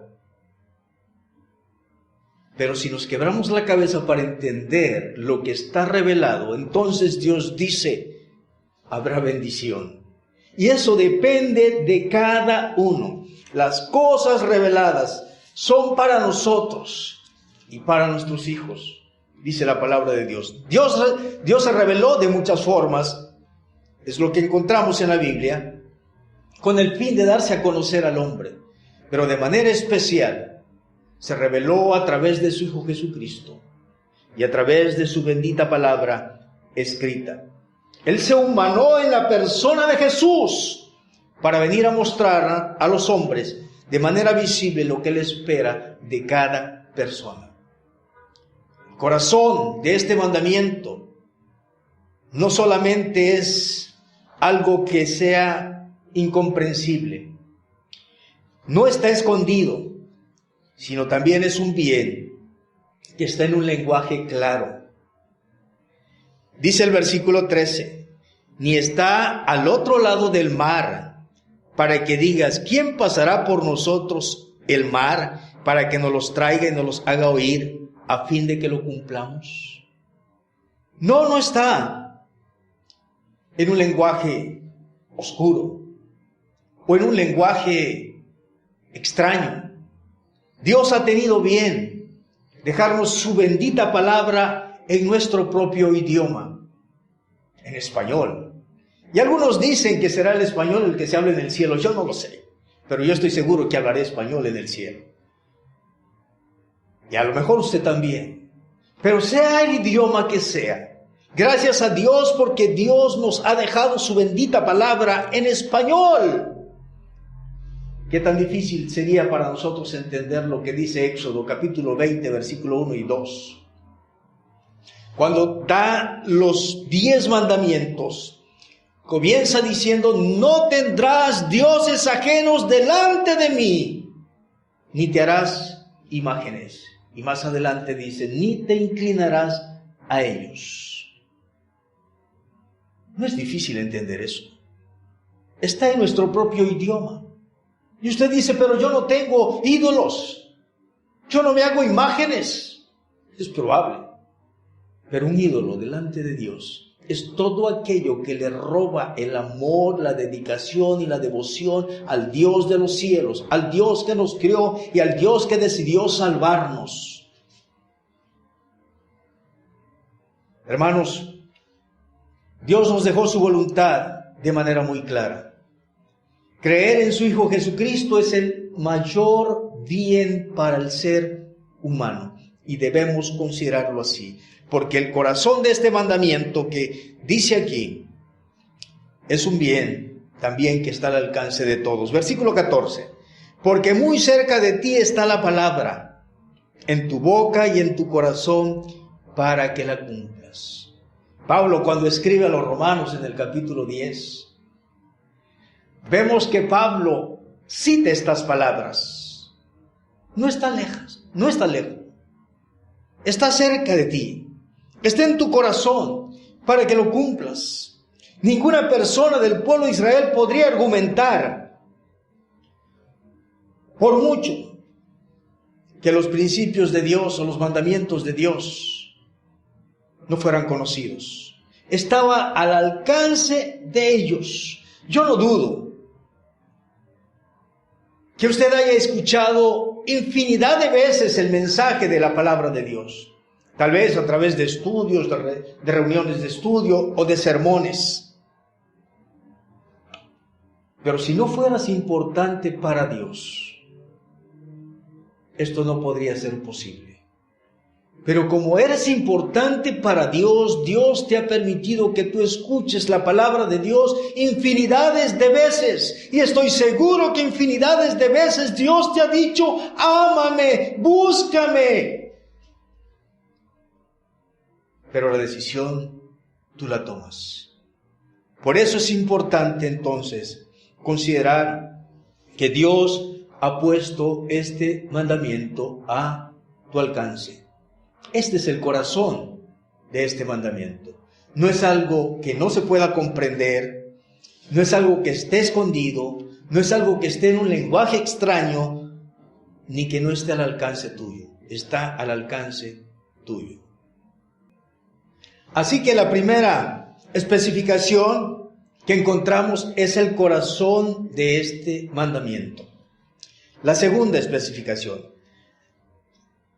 Pero si nos quebramos la cabeza para entender lo que está revelado, entonces Dios dice, habrá bendición. Y eso depende de cada uno. Las cosas reveladas son para nosotros y para nuestros hijos, dice la palabra de Dios. Dios se reveló de muchas formas, es lo que encontramos en la Biblia, con el fin de darse a conocer al hombre. Pero de manera especial, se reveló a través de su Hijo Jesucristo y a través de su bendita palabra escrita. Él se humanó en la persona de Jesús para venir a mostrar a los hombres de manera visible lo que Él espera de cada persona. El corazón de este mandamiento no solamente es algo que sea incomprensible, no está escondido, sino también es un bien que está en un lenguaje claro. Dice el versículo 13, ni está al otro lado del mar, para que digas, ¿quién pasará por nosotros el mar para que nos los traiga y nos los haga oír a fin de que lo cumplamos? No está en un lenguaje oscuro o en un lenguaje extraño. Dios ha tenido bien dejarnos su bendita palabra en nuestro propio idioma, en español. Y algunos dicen que será el español el que se hable en el cielo. Yo no lo sé, pero yo estoy seguro que hablaré español en el cielo. Y a lo mejor usted también. Pero sea el idioma que sea, gracias a Dios porque Dios nos ha dejado su bendita palabra en español. ¿Qué tan difícil sería para nosotros entender lo que dice Éxodo capítulo 20, versículo 1 y 2? Cuando da los 10 mandamientos, comienza diciendo, no tendrás dioses ajenos delante de mí, ni te harás imágenes. Y más adelante dice, ni te inclinarás a ellos. No es difícil entender eso. Está en nuestro propio idioma. Y usted dice, pero yo no tengo ídolos, yo no me hago imágenes. Es probable, pero un ídolo delante de Dios es todo aquello que le roba el amor, la dedicación y la devoción al Dios de los cielos, al Dios que nos creó y al Dios que decidió salvarnos. Hermanos, Dios nos dejó su voluntad de manera muy clara. Creer en su Hijo Jesucristo es el mayor bien para el ser humano y debemos considerarlo así, porque el corazón de este mandamiento que dice aquí es un bien también que está al alcance de todos. Versículo 14, porque muy cerca de ti está la palabra, en tu boca y en tu corazón, para que la cumplas. Pablo, cuando escribe a los romanos en el capítulo 10, vemos que Pablo cita estas palabras. No está lejos, no está lejos. Está cerca de ti. Está en tu corazón para que lo cumplas. Ninguna persona del pueblo de Israel podría argumentar, por mucho, que los principios de Dios o los mandamientos de Dios no fueran conocidos. Estaba al alcance de ellos. Yo no dudo que usted haya escuchado infinidad de veces el mensaje de la palabra de Dios. Tal vez a través de estudios, de reuniones de estudio o de sermones. Pero si no fueras importante para Dios, esto no podría ser posible. Pero como eres importante para Dios, Dios te ha permitido que tú escuches la palabra de Dios infinidades de veces. Y estoy seguro que infinidades de veces Dios te ha dicho, ámame, búscame. pero la decisión tú la tomas. Por eso es importante entonces considerar que Dios ha puesto este mandamiento a tu alcance. Este es el corazón de este mandamiento. No es algo que no se pueda comprender, no es algo que esté escondido, no es algo que esté en un lenguaje extraño, ni que no esté al alcance tuyo. Está al alcance tuyo. Así que la primera especificación que encontramos es el corazón de este mandamiento. La segunda especificación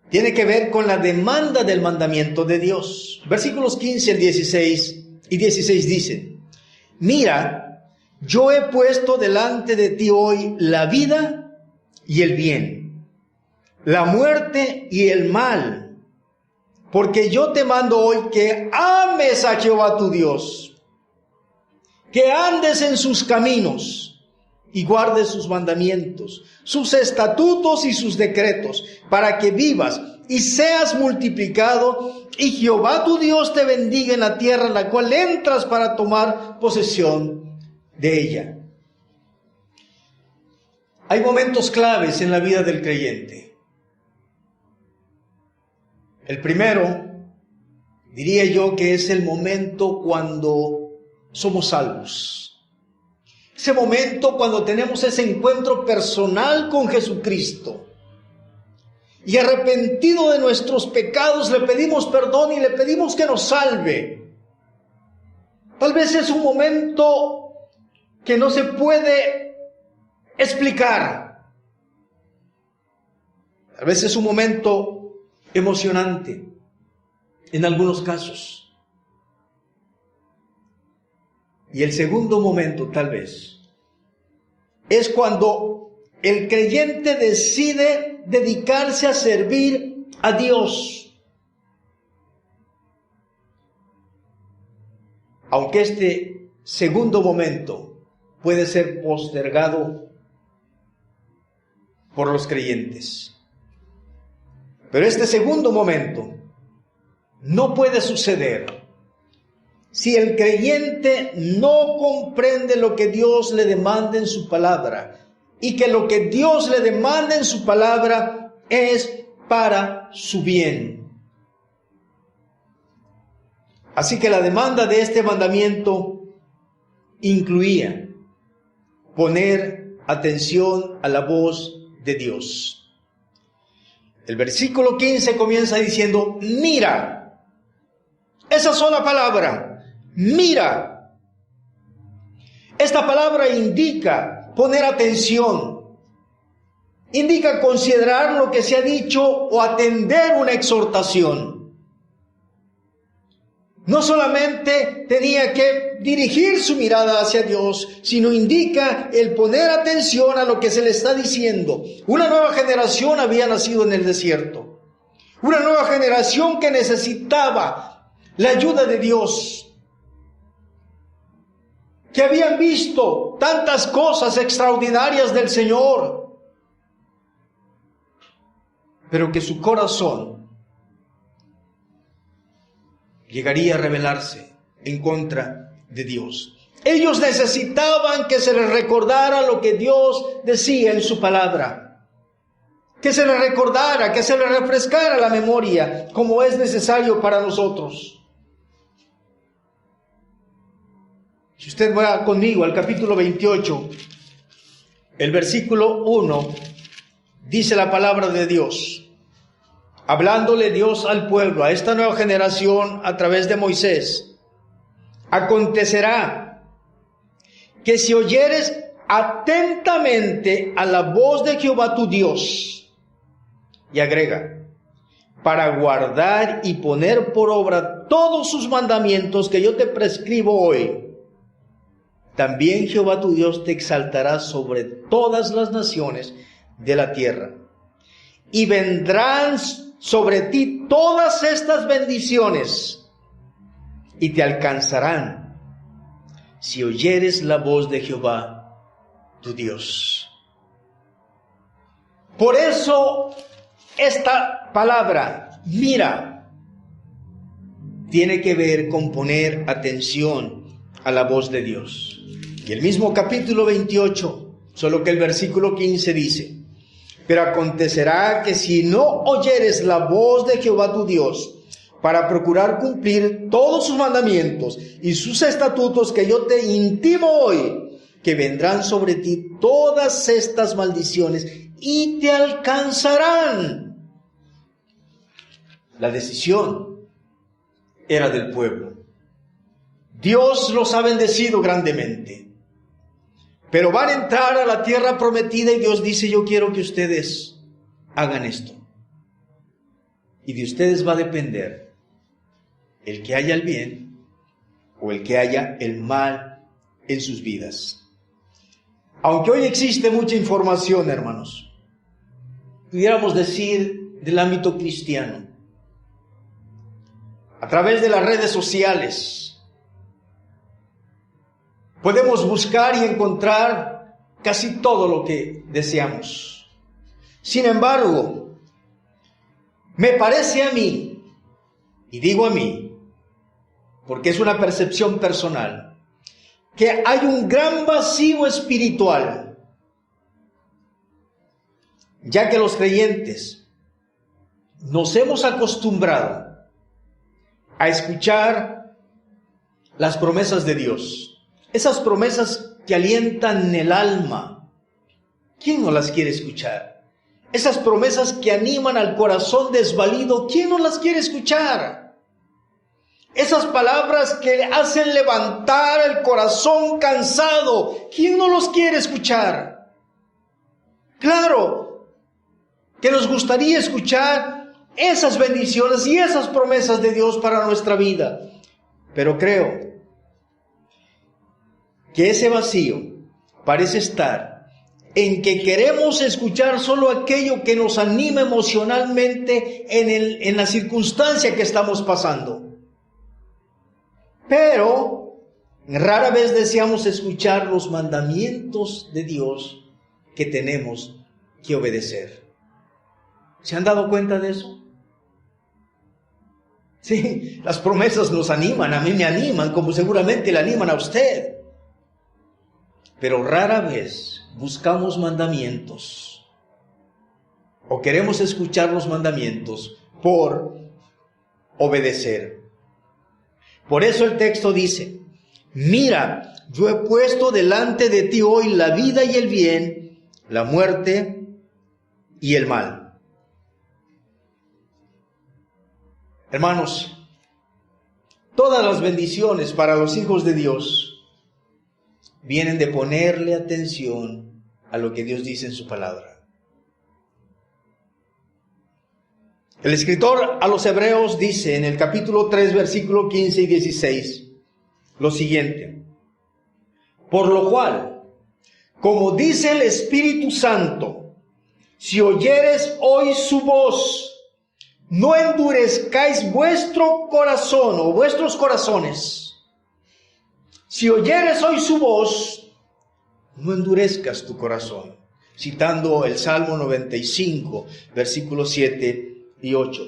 tiene que ver con la demanda del mandamiento de Dios. Versículos 15 al 16 y 16 dicen: mira, yo he puesto delante de ti hoy la vida y el bien, la muerte y el mal, porque yo te mando hoy que ames a Jehová tu Dios, que andes en sus caminos y guardes sus mandamientos, sus estatutos y sus decretos, para que vivas y seas multiplicado, y Jehová tu Dios te bendiga en la tierra en la cual entras para tomar posesión de ella. Hay momentos claves en la vida del creyente. El primero, diría yo, que es el momento cuando somos salvos. Ese momento cuando tenemos ese encuentro personal con Jesucristo y arrepentido de nuestros pecados le pedimos perdón y le pedimos que nos salve. Tal vez es un momento que no se puede explicar. Tal vez es un momento emocionante en algunos casos. Y el segundo momento, tal vez, es cuando el creyente decide dedicarse a servir a Dios. Aunque este segundo momento puede ser postergado por los creyentes. Pero este segundo momento no puede suceder si el creyente no comprende lo que Dios le demanda en su palabra, y que lo que Dios le demanda en su palabra es para su bien. Así que la demanda de este mandamiento incluía poner atención a la voz de Dios. El versículo 15 comienza diciendo: mira. Esa sola palabra, mira. Esta palabra indica poner atención, indica considerar lo que se ha dicho o atender una exhortación. No solamente tenía que dirigir su mirada hacia Dios, sino indica el poner atención a lo que se le está diciendo. Una nueva generación había nacido en el desierto, una nueva generación que necesitaba la ayuda de Dios, que habían visto tantas cosas extraordinarias del Señor, pero que su corazón llegaría a rebelarse en contra de Dios. Ellos necesitaban que se les recordara lo que Dios decía en su palabra, que se les recordara, que se les refrescara la memoria, como es necesario para nosotros. Si usted va conmigo al capítulo 28, el versículo 1, dice la palabra de Dios, hablándole Dios al pueblo, a esta nueva generación a través de Moisés: acontecerá que si oyeres atentamente a la voz de Jehová tu Dios, y agrega, para guardar y poner por obra todos sus mandamientos que yo te prescribo hoy, también Jehová tu Dios te exaltará sobre todas las naciones de la tierra. Y vendrán sobre ti todas estas bendiciones y te alcanzarán si oyeres la voz de Jehová tu Dios. Por eso esta palabra, mira, tiene que ver con poner atención a la voz de Dios. Y el mismo capítulo 28, solo que el versículo 15 dice: pero acontecerá que si no oyeres la voz de Jehová tu Dios, para procurar cumplir todos sus mandamientos y sus estatutos que yo te intimo hoy, que vendrán sobre ti todas estas maldiciones y te alcanzarán. La decisión era del pueblo. Dios los ha bendecido grandemente, pero van a entrar a la tierra prometida y Dios dice: yo quiero que ustedes hagan esto. Y de ustedes va a depender el que haya el bien o el que haya el mal en sus vidas. Aunque hoy existe mucha información, hermanos, pudiéramos decir del ámbito cristiano, a través de las redes sociales, podemos buscar y encontrar casi todo lo que deseamos. Sin embargo, me parece a mí, y digo a mí, porque es una percepción personal, que hay un gran vacío espiritual, ya que los creyentes nos hemos acostumbrado a escuchar las promesas de Dios, esas promesas que alientan el alma. ¿Quién no las quiere escuchar? Esas promesas que animan al corazón desvalido, ¿quién no las quiere escuchar? Esas palabras que hacen levantar el corazón cansado, ¿quién no los quiere escuchar? Claro que nos gustaría escuchar esas bendiciones y esas promesas de Dios para nuestra vida, pero creo que ese vacío parece estar en que queremos escuchar solo aquello que nos anima emocionalmente en la circunstancia que estamos pasando. Pero rara vez deseamos escuchar los mandamientos de Dios que tenemos que obedecer. ¿Se han dado cuenta de eso? Sí, las promesas nos animan, a mí me animan, como seguramente le animan a usted. Pero rara vez buscamos mandamientos o queremos escuchar los mandamientos por obedecer. Por eso el texto dice: mira, yo he puesto delante de ti hoy la vida y el bien, la muerte y el mal. Hermanos, todas las bendiciones para los hijos de Dios vienen de ponerle atención a lo que Dios dice en su palabra. El escritor a los Hebreos dice en el capítulo 3, versículo 15 y 16, lo siguiente: por lo cual, como dice el Espíritu Santo, si oyeres hoy su voz, no endurezcáis vuestro corazón o vuestros corazones. Si oyeres hoy su voz, no endurezcas tu corazón. Citando el Salmo 95, versículos 7 y 8.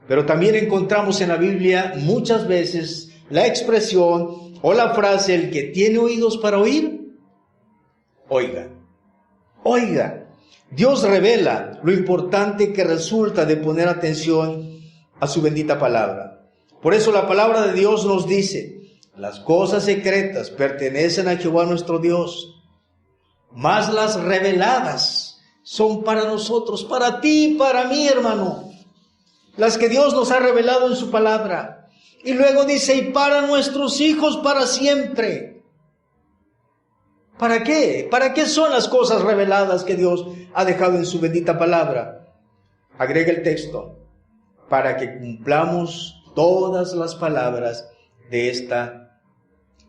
Pero también encontramos en la Biblia muchas veces la expresión o la frase: el que tiene oídos para oír, oiga. Oiga. Dios revela lo importante que resulta de poner atención a su bendita palabra. Por eso la palabra de Dios nos dice: las cosas secretas pertenecen a Jehová nuestro Dios, mas las reveladas son para nosotros, para ti y para mí, hermano. Las que Dios nos ha revelado en su palabra. Y luego dice: y para nuestros hijos para siempre. ¿Para qué? ¿Para qué son las cosas reveladas que Dios ha dejado en su bendita palabra? Agrega el texto: para que cumplamos todas las palabras de esta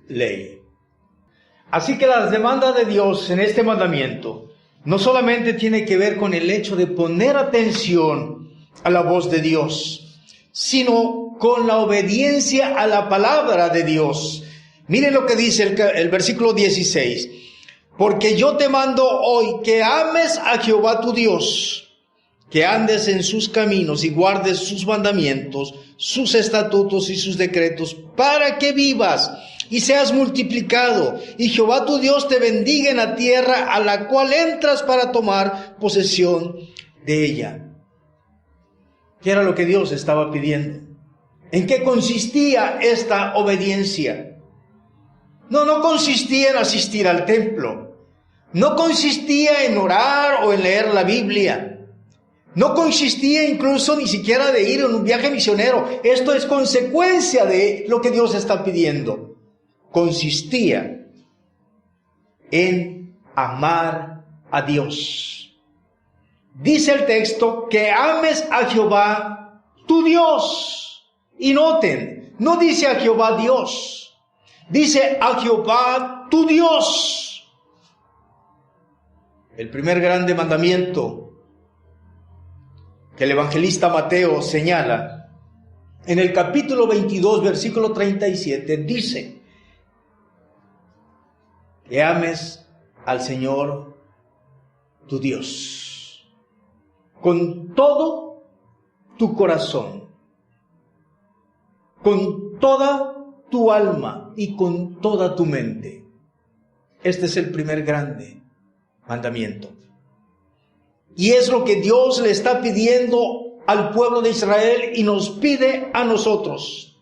ley. Así que la demanda de Dios en este mandamiento no solamente tiene que ver con el hecho de poner atención a la voz de Dios, sino con la obediencia a la palabra de Dios. Miren lo que dice el versículo 16: porque yo te mando hoy que ames a Jehová tu Dios, que andes en sus caminos y guardes sus mandamientos, sus estatutos y sus decretos, para que vivas y seas multiplicado, y Jehová tu Dios te bendiga en la tierra a la cual entras para tomar posesión de ella. ¿Qué era lo que Dios estaba pidiendo? ¿En qué consistía esta obediencia? No consistía en asistir al templo. No consistía en orar o en leer la Biblia. No consistía incluso ni siquiera de ir en un viaje misionero. Esto es consecuencia de lo que Dios está pidiendo. Consistía en amar a Dios. Dice el texto que ames a Jehová tu Dios. Y noten, no dice a Jehová Dios, dice a Jehová tu Dios. El primer grande mandamiento que el evangelista Mateo señala en el capítulo 22, versículo 37, dice que ames al Señor tu Dios con todo tu corazón, con toda tu alma y con toda tu mente. Este es el primer grande mandamiento. Y es lo que Dios le está pidiendo al pueblo de Israel y nos pide a nosotros.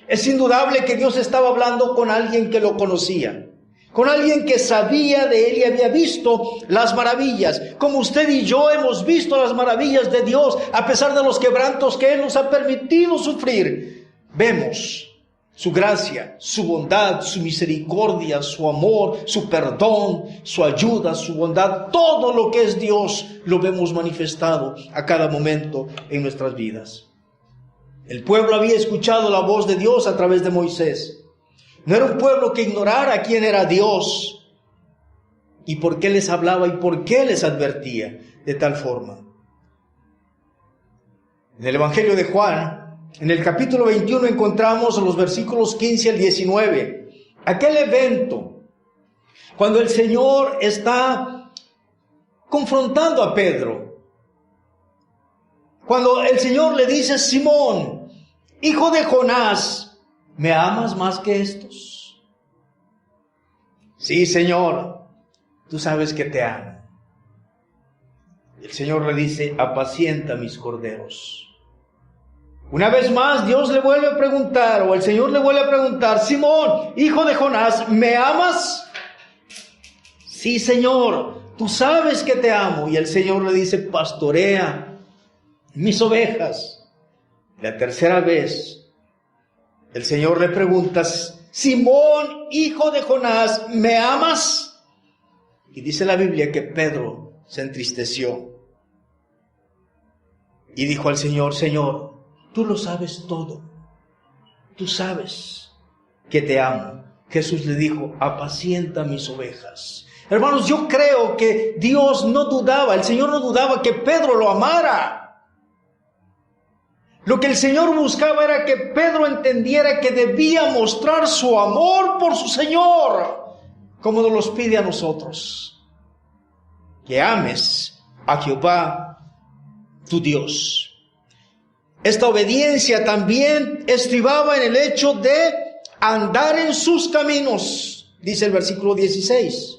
Es indudable que Dios estaba hablando con alguien que lo conocía, con alguien que sabía de él y había visto las maravillas, como usted y yo hemos visto las maravillas de Dios, a pesar de los quebrantos que Él nos ha permitido sufrir. Vemos su gracia, su bondad, su misericordia, su amor, su perdón, su ayuda, su bondad. Todo lo que es Dios lo vemos manifestado a cada momento en nuestras vidas. El pueblo había escuchado la voz de Dios a través de Moisés. No era un pueblo que ignorara quién era Dios y por qué les hablaba y por qué les advertía de tal forma. En el Evangelio de Juan, en el capítulo 21 encontramos los versículos 15 al 19. Aquel evento, cuando el Señor está confrontando a Pedro. Cuando el Señor le dice: Simón, hijo de Jonás, ¿me amas más que estos? Sí, Señor, tú sabes que te amo. El Señor le dice: apacienta mis corderos. Una vez más Dios le vuelve a preguntar, o el Señor le vuelve a preguntar: Simón, hijo de Jonás, ¿me amas? Sí, Señor, tú sabes que te amo. Y el Señor le dice: pastorea mis ovejas. La tercera vez el Señor le pregunta: Simón, hijo de Jonás, ¿me amas? Y dice la Biblia que Pedro se entristeció y dijo al Señor: Señor, tú lo sabes todo. Tú sabes que te amo. Jesús le dijo: apacienta mis ovejas. Hermanos, yo creo que Dios no dudaba, el Señor no dudaba que Pedro lo amara. Lo que el Señor buscaba era que Pedro entendiera que debía mostrar su amor por su Señor, como nos los pide a nosotros. Que ames a Jehová tu Dios. Esta obediencia también estribaba en el hecho de andar en sus caminos, dice el versículo 16.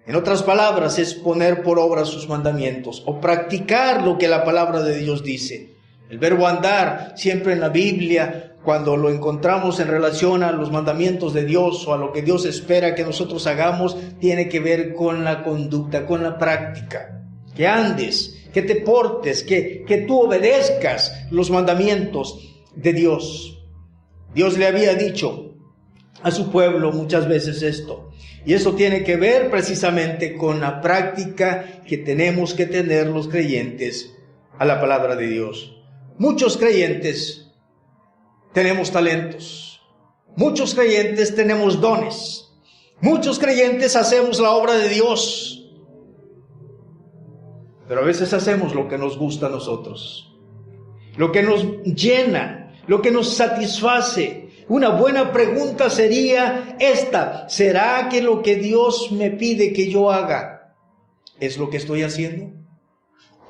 En otras palabras, es poner por obra sus mandamientos o practicar lo que la palabra de Dios dice. El verbo andar, siempre en la Biblia, cuando lo encontramos en relación a los mandamientos de Dios o a lo que Dios espera que nosotros hagamos, tiene que ver con la conducta, con la práctica. Que andes, que te portes, que tú obedezcas los mandamientos de Dios. Dios le había dicho a su pueblo muchas veces esto. Y eso tiene que ver precisamente con la práctica que tenemos que tener los creyentes a la palabra de Dios. Muchos creyentes tenemos talentos. Muchos creyentes tenemos dones. Muchos creyentes hacemos la obra de Dios. Pero a veces hacemos lo que nos gusta a nosotros, lo que nos llena, lo que nos satisface. Una buena pregunta sería esta: ¿será que lo que Dios me pide que yo haga es lo que estoy haciendo?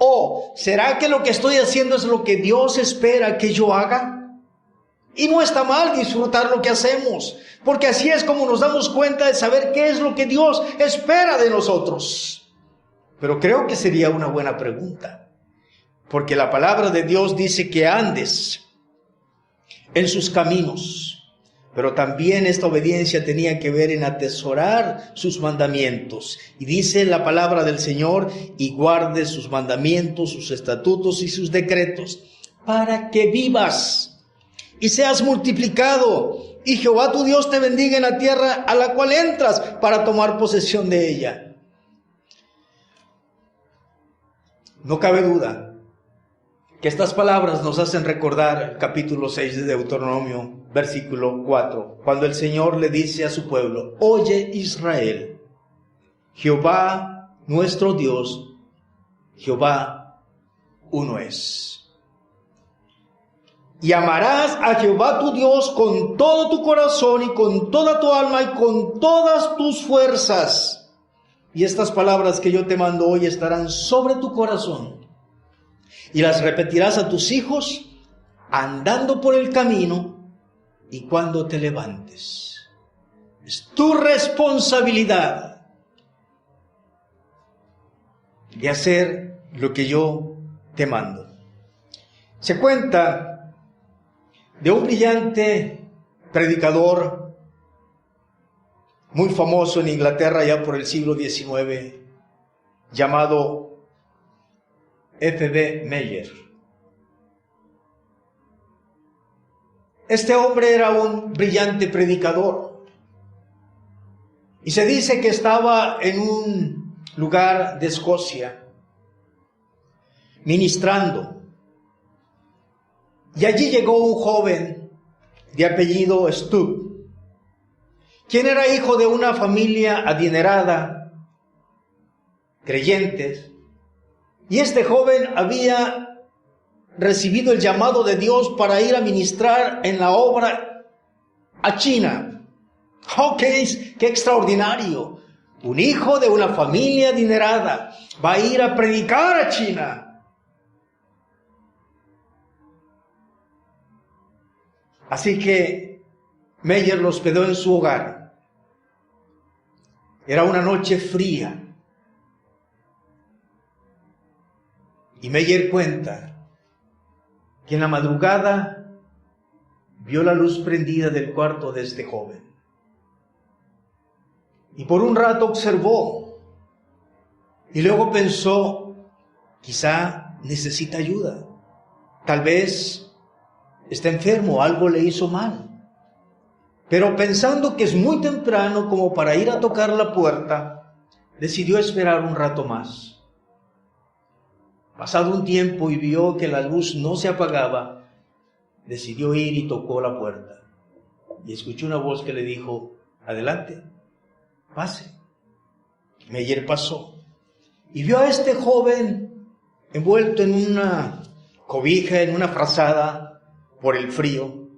¿O será que lo que estoy haciendo es lo que Dios espera que yo haga? Y no está mal disfrutar lo que hacemos, porque así es como nos damos cuenta de saber qué es lo que Dios espera de nosotros. Pero creo que sería una buena pregunta, porque la palabra de Dios dice que andes en sus caminos, pero también esta obediencia tenía que ver en atesorar sus mandamientos. Y dice la palabra del Señor, y guardes sus mandamientos, sus estatutos y sus decretos, para que vivas y seas multiplicado, y Jehová tu Dios te bendiga en la tierra a la cual entras para tomar posesión de ella. No cabe duda que estas palabras nos hacen recordar el capítulo 6 de Deuteronomio, versículo 4, cuando el Señor le dice a su pueblo: oye Israel, Jehová nuestro Dios, Jehová uno es. Y amarás a Jehová tu Dios con todo tu corazón y con toda tu alma y con todas tus fuerzas. Y estas palabras que yo te mando hoy estarán sobre tu corazón. Y las repetirás a tus hijos andando por el camino y cuando te levantes. Es tu responsabilidad de hacer lo que yo te mando. Se cuenta de un brillante predicador muy famoso en Inglaterra ya por el siglo XIX, llamado F.B. Meyer. Este hombre era un brillante predicador y se dice que estaba en un lugar de Escocia ministrando. Y allí llegó un joven de apellido Stubb, quien era hijo de una familia adinerada, creyentes, y este joven había recibido el llamado de Dios para ir a ministrar en la obra a China. ¡Oh, qué extraordinario! Un hijo de una familia adinerada va a ir a predicar a China. Así que Meyer lo hospedó en su hogar. Era una noche fría. Y Meyer cuenta que en la madrugada vio la luz prendida del cuarto de este joven. Y por un rato observó. Y luego pensó, quizá necesita ayuda. Tal vez está enfermo, algo le hizo mal. Pero pensando que es muy temprano como para ir a tocar la puerta, decidió esperar un rato más. Pasado un tiempo y vio que la luz no se apagaba, decidió ir y tocó la puerta. Y escuchó una voz que le dijo: adelante, pase. Meyer pasó y vio a este joven envuelto en una cobija, en una frazada, por el frío,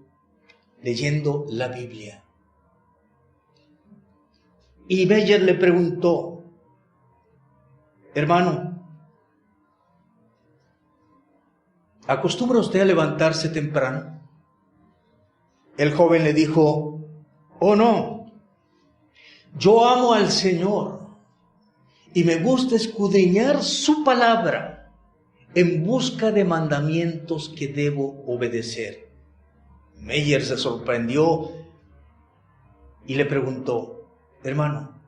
leyendo la Biblia. Y Meyer le preguntó: hermano, ¿acostumbra usted a levantarse temprano? El joven le dijo: oh no, yo amo al Señor y me gusta escudriñar su palabra en busca de mandamientos que debo obedecer. Meyer se sorprendió y le preguntó: hermano,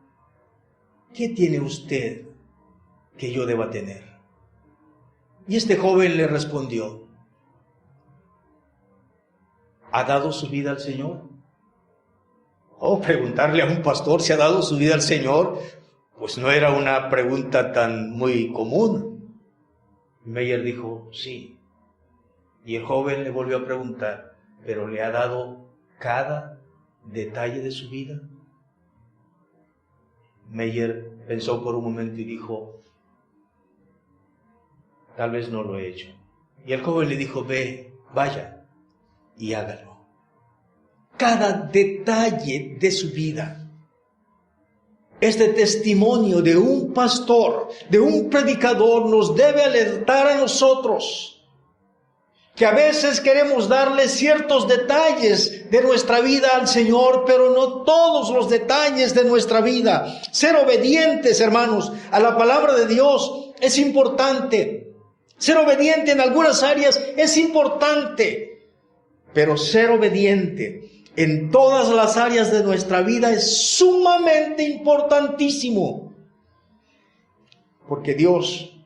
¿qué tiene usted que yo deba tener? Y este joven le respondió: ¿ha dado su vida al Señor? Oh, preguntarle a un pastor si ha dado su vida al Señor, pues no era una pregunta tan muy común. Meyer dijo: sí. Y el joven le volvió a preguntar: ¿pero le ha dado cada detalle de su vida? Meyer pensó por un momento y dijo: tal vez no lo he hecho. Y el joven le dijo: vaya y hágalo. Cada detalle de su vida. este testimonio de un pastor, de un predicador, nos debe alertar a nosotros que a veces queremos darle ciertos detalles de nuestra vida al Señor, pero no todos los detalles de nuestra vida. Ser obedientes, hermanos, a la palabra de Dios es importante. Ser obediente en algunas áreas es importante, pero ser obediente en todas las áreas de nuestra vida es sumamente importantísimo, porque Dios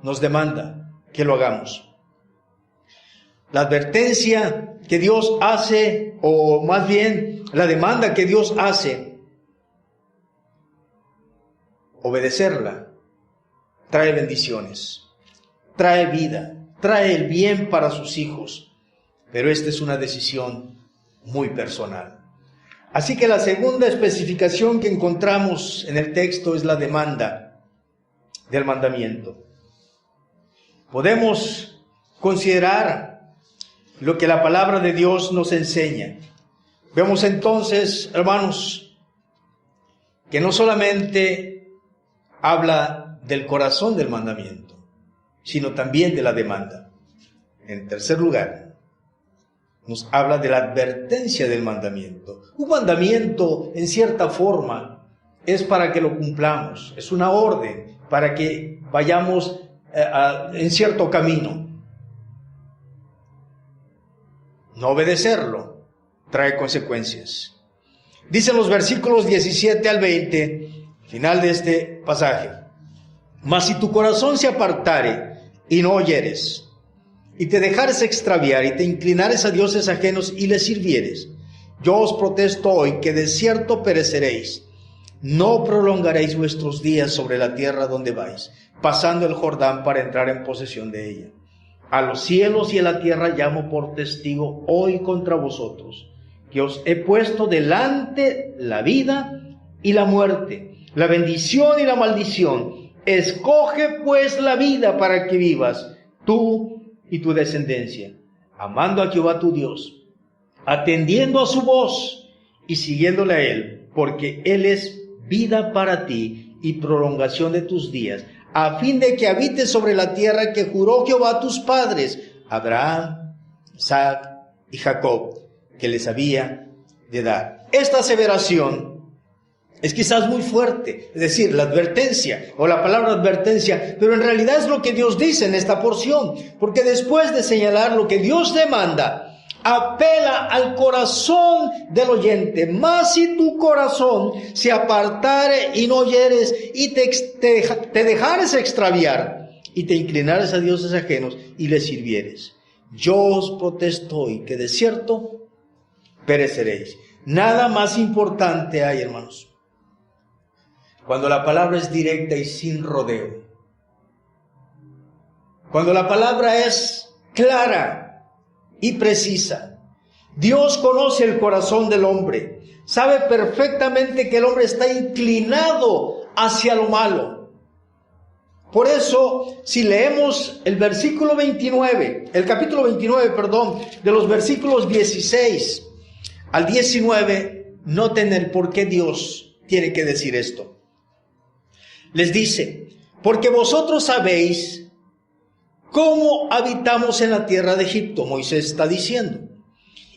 nos demanda que lo hagamos. La advertencia que Dios hace, o más bien la demanda que Dios hace, obedecerla, trae bendiciones, trae vida, trae el bien para sus hijos, pero esta es una decisión muy personal. Así que la segunda especificación que encontramos en el texto es la demanda del mandamiento. Podemos considerar lo que la palabra de Dios nos enseña. Vemos entonces, hermanos, que no solamente habla del corazón del mandamiento, sino también de la demanda. En tercer lugar, nos habla de la advertencia del mandamiento. Un mandamiento, en cierta forma, es para que lo cumplamos, es una orden para que vayamos en cierto camino. No obedecerlo trae consecuencias. Dicen los versículos 17 al 20, final de este pasaje: mas si tu corazón se apartare y no oyeres, y te dejares extraviar, y te inclinares a dioses ajenos y les sirvieres, yo os protesto hoy que de cierto pereceréis. No prolongaréis vuestros días sobre la tierra donde vais, pasando el Jordán para entrar en posesión de ella. A los cielos y a la tierra llamo por testigo hoy contra vosotros, que os he puesto delante la vida y la muerte, la bendición y la maldición. Escoge pues la vida para que vivas, tú y tu descendencia, amando a Jehová tu Dios, atendiendo a su voz y siguiéndole a Él, porque Él es vida para ti y prolongación de tus días, a fin de que habites sobre la tierra que juró Jehová a tus padres, Abraham, Isaac y Jacob, que les había de dar. Esta aseveración es quizás muy fuerte, es decir, la advertencia o la palabra advertencia, pero en realidad es lo que Dios dice en esta porción, porque después de señalar lo que Dios demanda, apela al corazón del oyente. Mas si tu corazón se apartare y no oyeres, y te dejares extraviar, y te inclinares a dioses ajenos y les sirvieres, yo os protesto hoy que de cierto pereceréis. Nada más importante hay, hermanos, cuando la palabra es directa y sin rodeo. Cuando la palabra es clara y precisa. Dios conoce el corazón del hombre. Sabe perfectamente que el hombre está inclinado hacia lo malo. Por eso, si leemos el capítulo 29, de los versículos 16 al 19, noten el por qué Dios tiene que decir esto. Les dice: porque vosotros sabéis cómo habitamos en la tierra de Egipto, Moisés está diciendo,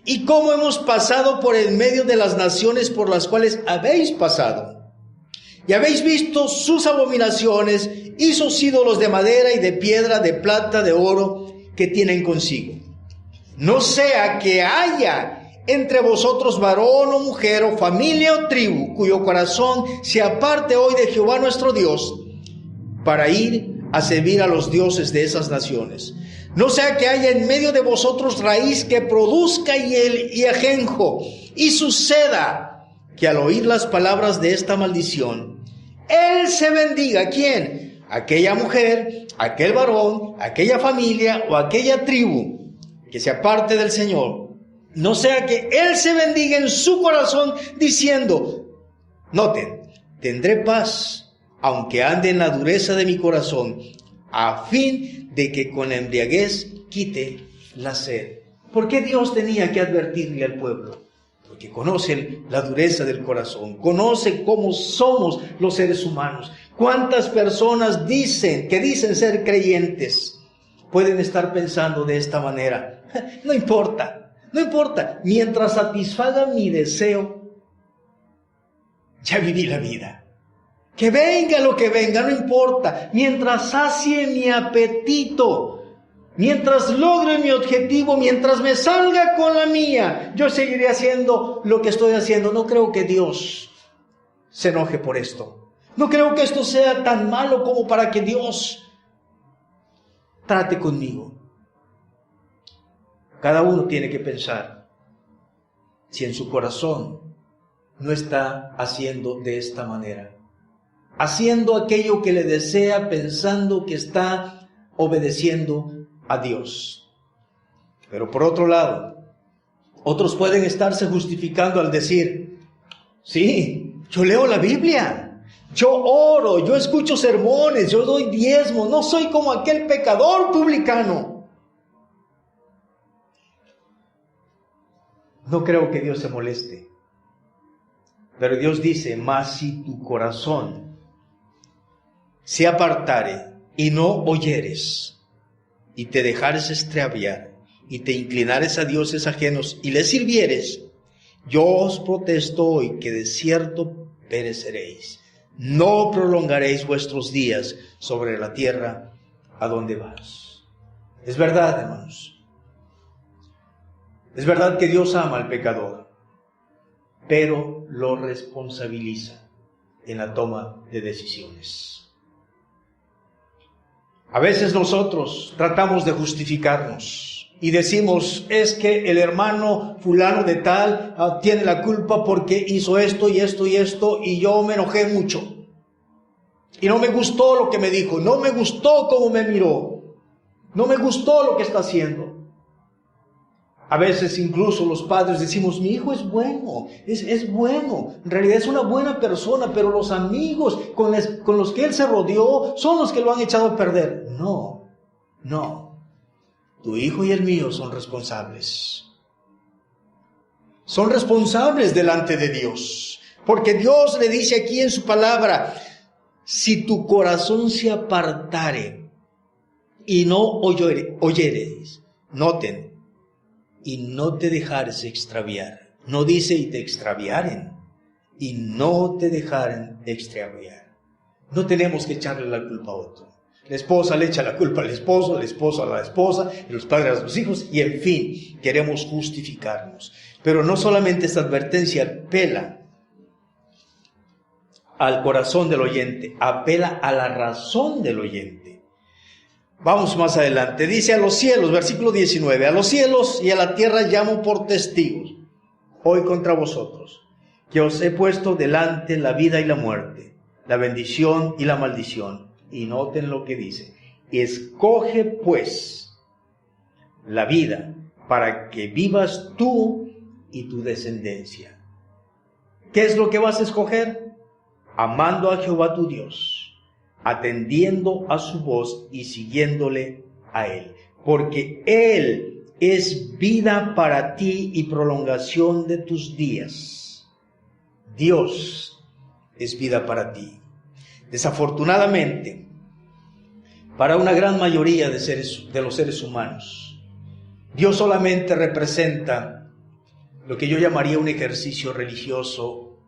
y cómo hemos pasado por el medio de las naciones por las cuales habéis pasado, y habéis visto sus abominaciones y sus ídolos de madera y de piedra, de plata, de oro, que tienen consigo. No sea que haya entre vosotros varón o mujer o familia o tribu, cuyo corazón se aparte hoy de Jehová nuestro Dios, para ir a servir a los dioses de esas naciones. No sea que haya en medio de vosotros raíz que produzca hiel y ajenjo, y suceda que al oír las palabras de esta maldición, él se bendiga. ¿Quién? Aquella mujer, aquel varón, aquella familia o aquella tribu que se aparte del Señor. No sea que él se bendiga en su corazón diciendo, noten, tendré paz, aunque ande en la dureza de mi corazón, a fin de que con la embriaguez quite la sed. ¿Por qué Dios tenía que advertirle al pueblo? porque conoce la dureza del corazón, conoce cómo somos los seres humanos. ¿Cuántas personas que dicen ser creyentes, pueden estar pensando de esta manera? No importa, mientras satisfaga mi deseo, ya viví la vida. Que venga lo que venga, no importa, mientras sacie mi apetito, mientras logre mi objetivo, mientras me salga con la mía, yo seguiré haciendo lo que estoy haciendo. No creo que Dios se enoje por esto. No creo que esto sea tan malo como para que Dios trate conmigo. Cada uno tiene que pensar si en su corazón no está haciendo de esta manera, haciendo aquello que le desea, pensando que está obedeciendo a Dios. Pero por otro lado, otros pueden estarse justificando al decir: sí, yo leo la Biblia, yo oro, yo escucho sermones, yo doy diezmo, no soy como aquel pecador publicano. No creo que Dios se moleste, pero Dios dice: mas si tu corazón se apartare y no oyeres, y te dejares extraviar, y te inclinares a dioses ajenos, y les sirvieres, yo os protesto hoy que de cierto pereceréis. No prolongaréis vuestros días sobre la tierra a donde vas. Es verdad, hermanos. Es verdad que Dios ama al pecador, pero lo responsabiliza en la toma de decisiones. A veces nosotros tratamos de justificarnos y decimos: es que el hermano fulano de tal tiene la culpa porque hizo esto y esto y esto, y yo me enojé mucho. Y no me gustó lo que me dijo, no me gustó cómo me miró, no me gustó lo que está haciendo. A veces incluso los padres decimos: mi hijo es bueno, es bueno, en realidad es una buena persona, pero los amigos con los que él se rodeó son los que lo han echado a perder. No, tu hijo y el mío son responsables. Son responsables delante de Dios, porque Dios le dice aquí en su palabra: si tu corazón se apartare y no oyeres, noten, y no te dejares extraviar. No dice y te extraviaren, y no te dejaren extraviar. No tenemos que echarle la culpa a otro. La esposa le echa la culpa al esposo, el esposo a la esposa, y los padres a los hijos, y en fin, queremos justificarnos. Pero no solamente esta advertencia apela al corazón del oyente, apela a la razón del oyente. Vamos más adelante, dice: a los cielos, versículo 19, a los cielos y a la tierra llamo por testigos, hoy contra vosotros, que os he puesto delante la vida y la muerte, la bendición y la maldición. Y noten lo que dice: escoge pues la vida para que vivas tú y tu descendencia. ¿Qué es lo que vas a escoger? Amando a Jehová tu Dios, atendiendo a su voz y siguiéndole a Él, porque Él es vida para ti y prolongación de tus días. Dios es vida para ti. Desafortunadamente, para una gran mayoría de los seres humanos, Dios solamente representa lo que yo llamaría un ejercicio religioso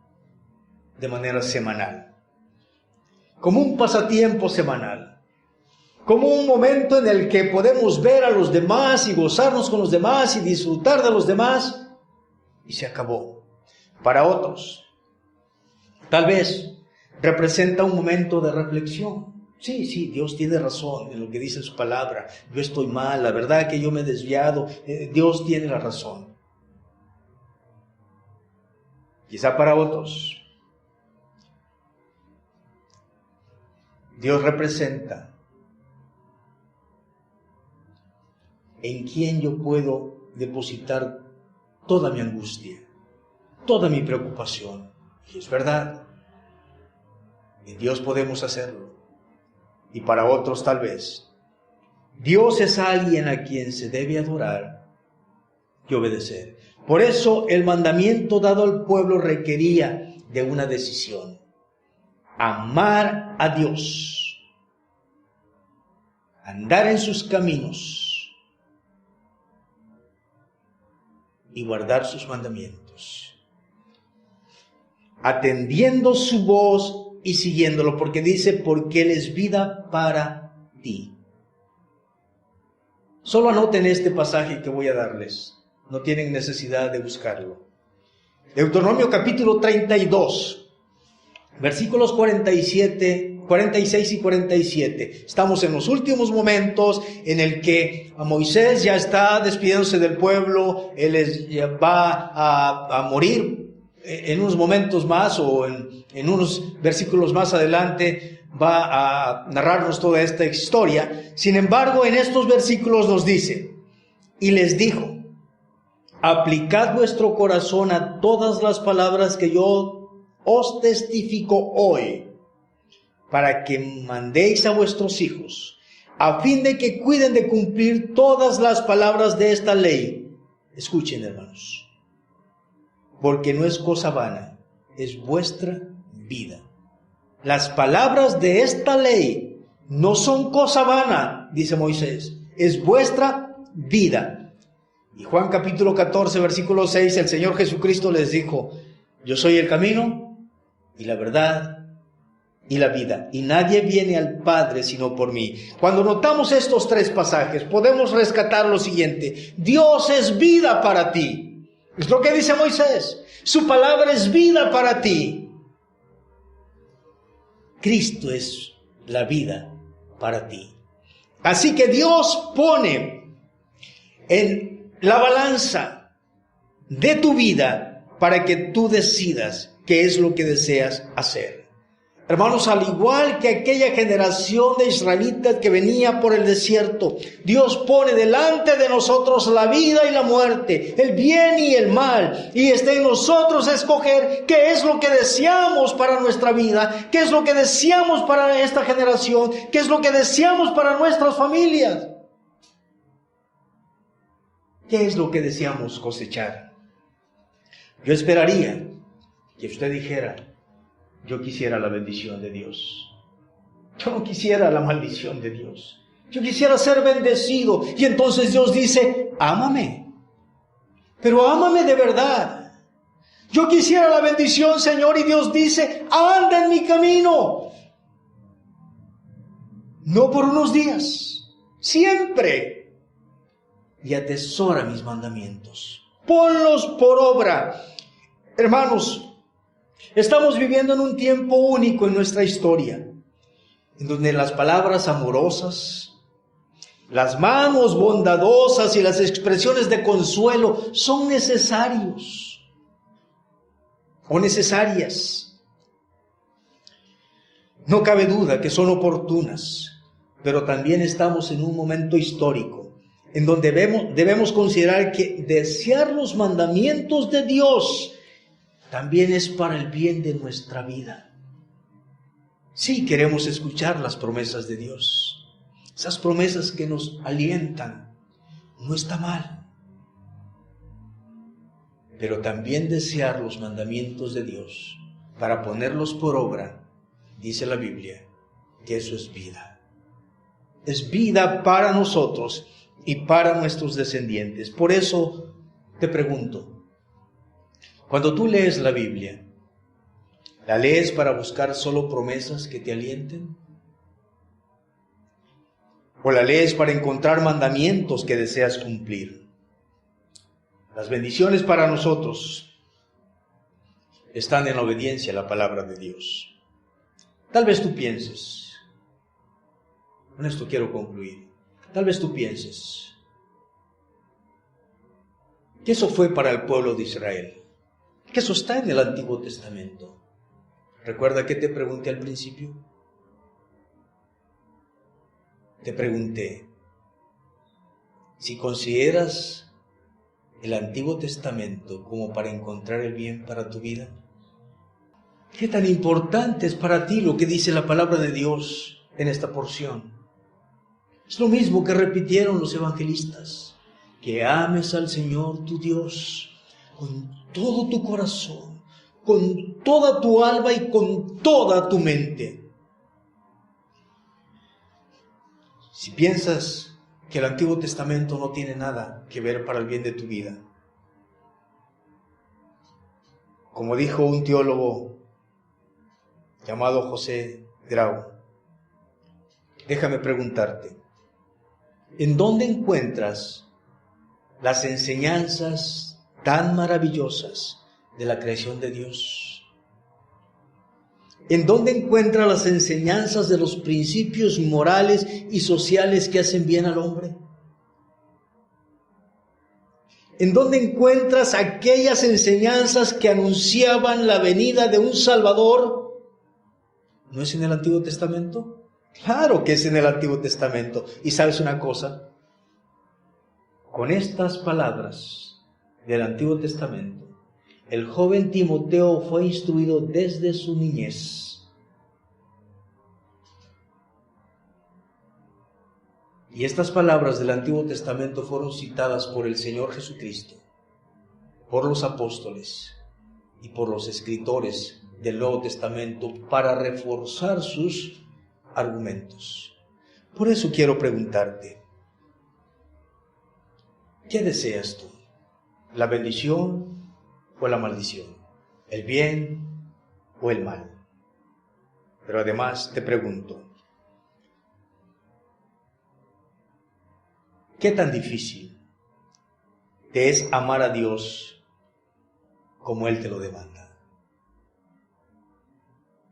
de manera semanal, como un pasatiempo semanal, como un momento en el que podemos ver a los demás y gozarnos con los demás y disfrutar de los demás, y se acabó. Para otros, tal vez representa un momento de reflexión. Sí, Dios tiene razón en lo que dice en su palabra. Yo estoy mal, la verdad que yo me he desviado. Dios tiene la razón. Quizá para otros, Dios representa en quién yo puedo depositar toda mi angustia, toda mi preocupación. Y es verdad, en Dios podemos hacerlo. Y para otros tal vez, Dios es alguien a quien se debe adorar que obedecer. Por eso el mandamiento dado al pueblo requería de una decisión: amar a Dios, andar en sus caminos y guardar sus mandamientos, atendiendo su voz y siguiéndolo, porque dice, porque Él es vida para ti. Solo anoten este pasaje que voy a darles. No tienen necesidad de buscarlo. Deuteronomio capítulo 32, versículos 46 y 47. Estamos en los últimos momentos en el que a Moisés ya está despidiéndose del pueblo. Él va a morir en unos momentos más, o en unos versículos más adelante va a narrarnos toda esta historia. Sin embargo, en estos versículos nos dice: y les dijo, aplicad vuestro corazón a todas las palabras que yo os testifico hoy, para que mandéis a vuestros hijos, a fin de que cuiden de cumplir todas las palabras de esta ley. Escuchen, hermanos, porque no es cosa vana, es vuestra vida. Las palabras de esta ley no son cosa vana, dice Moisés, es vuestra vida. Y Juan capítulo 14, versículo 6, el Señor Jesucristo les dijo: yo soy el camino y la verdad y la vida, y nadie viene al Padre sino por mí. Cuando notamos estos tres pasajes, podemos rescatar lo siguiente: Dios es vida para ti. Es lo que dice Moisés. Su palabra es vida para ti. Cristo es la vida para ti. Así que Dios pone en la balanza de tu vida para que tú decidas qué es lo que deseas hacer. Hermanos, al igual que aquella generación de israelitas que venía por el desierto, Dios pone delante de nosotros la vida y la muerte, el bien y el mal, y está en nosotros escoger qué es lo que deseamos para nuestra vida, qué es lo que deseamos para esta generación, qué es lo que deseamos para nuestras familias. ¿Qué es lo que deseamos cosechar? Yo esperaría que usted dijera: yo quisiera la bendición de Dios. Yo no quisiera la maldición de Dios. Yo quisiera ser bendecido. Y entonces Dios dice: ámame. Pero ámame de verdad. Yo quisiera la bendición, Señor, y Dios dice: anda en mi camino. No por unos días, siempre. Y atesora mis mandamientos. Ponlos por obra. Hermanos, estamos viviendo en un tiempo único en nuestra historia, en donde las palabras amorosas, las manos bondadosas y las expresiones de consuelo son necesarios o necesarias. No cabe duda que son oportunas, pero también estamos en un momento histórico en donde debemos considerar que desear los mandamientos de Dios también es para el bien de nuestra vida. Sí, queremos escuchar las promesas de Dios, esas promesas que nos alientan, no está mal. Pero también desear los mandamientos de Dios para ponerlos por obra, dice la Biblia, que eso es vida. Es vida para nosotros y para nuestros descendientes. Por eso te pregunto, cuando tú lees la Biblia, ¿la lees para buscar solo promesas que te alienten? ¿O la lees para encontrar mandamientos que deseas cumplir? Las bendiciones para nosotros están en la obediencia a la palabra de Dios. Tal vez tú pienses, con esto quiero concluir, tal vez tú pienses que eso fue para el pueblo de Israel, que eso está en el Antiguo Testamento. ¿Recuerda que te pregunté al principio? Te pregunté si consideras el Antiguo Testamento como para encontrar el bien para tu vida. ¿Qué tan importante es para ti lo que dice la palabra de Dios en esta porción? Es lo mismo que repitieron los evangelistas. que ames al Señor tu Dios con todo tu corazón, con toda tu alma y con toda tu mente. Si piensas que el Antiguo Testamento no tiene nada que ver para el bien de tu vida, como dijo un teólogo llamado José Grau, déjame preguntarte, ¿en dónde encuentras las enseñanzas tan maravillosas de la creación de Dios? ¿En dónde encuentras las enseñanzas de los principios morales y sociales que hacen bien al hombre? ¿En dónde encuentras aquellas enseñanzas que anunciaban la venida de un Salvador? ¿No es en el Antiguo Testamento? Claro que es en el Antiguo Testamento. ¿Y sabes una cosa? Con estas palabras del Antiguo Testamento, el joven Timoteo fue instruido desde su niñez. Y estas palabras del Antiguo Testamento fueron citadas por el Señor Jesucristo, por los apóstoles y por los escritores del Nuevo Testamento para reforzar sus argumentos. Por eso quiero preguntarte, ¿qué deseas tú? ¿La bendición o la maldición? ¿El bien o el mal? Pero además te pregunto, ¿qué tan difícil te es amar a Dios como Él te lo demanda?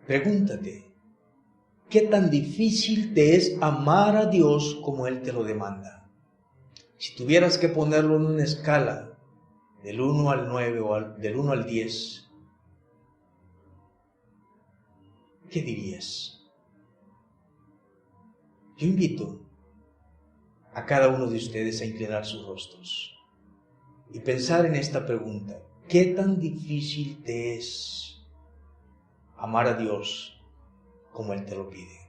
Pregúntate, ¿qué tan difícil te es amar a Dios como Él te lo demanda? Si tuvieras que ponerlo en una escala del 1 al 9 o del 1 al 10, ¿qué dirías? Yo invito a cada uno de ustedes a inclinar sus rostros y pensar en esta pregunta: ¿qué tan difícil te es amar a Dios como Él te lo pide?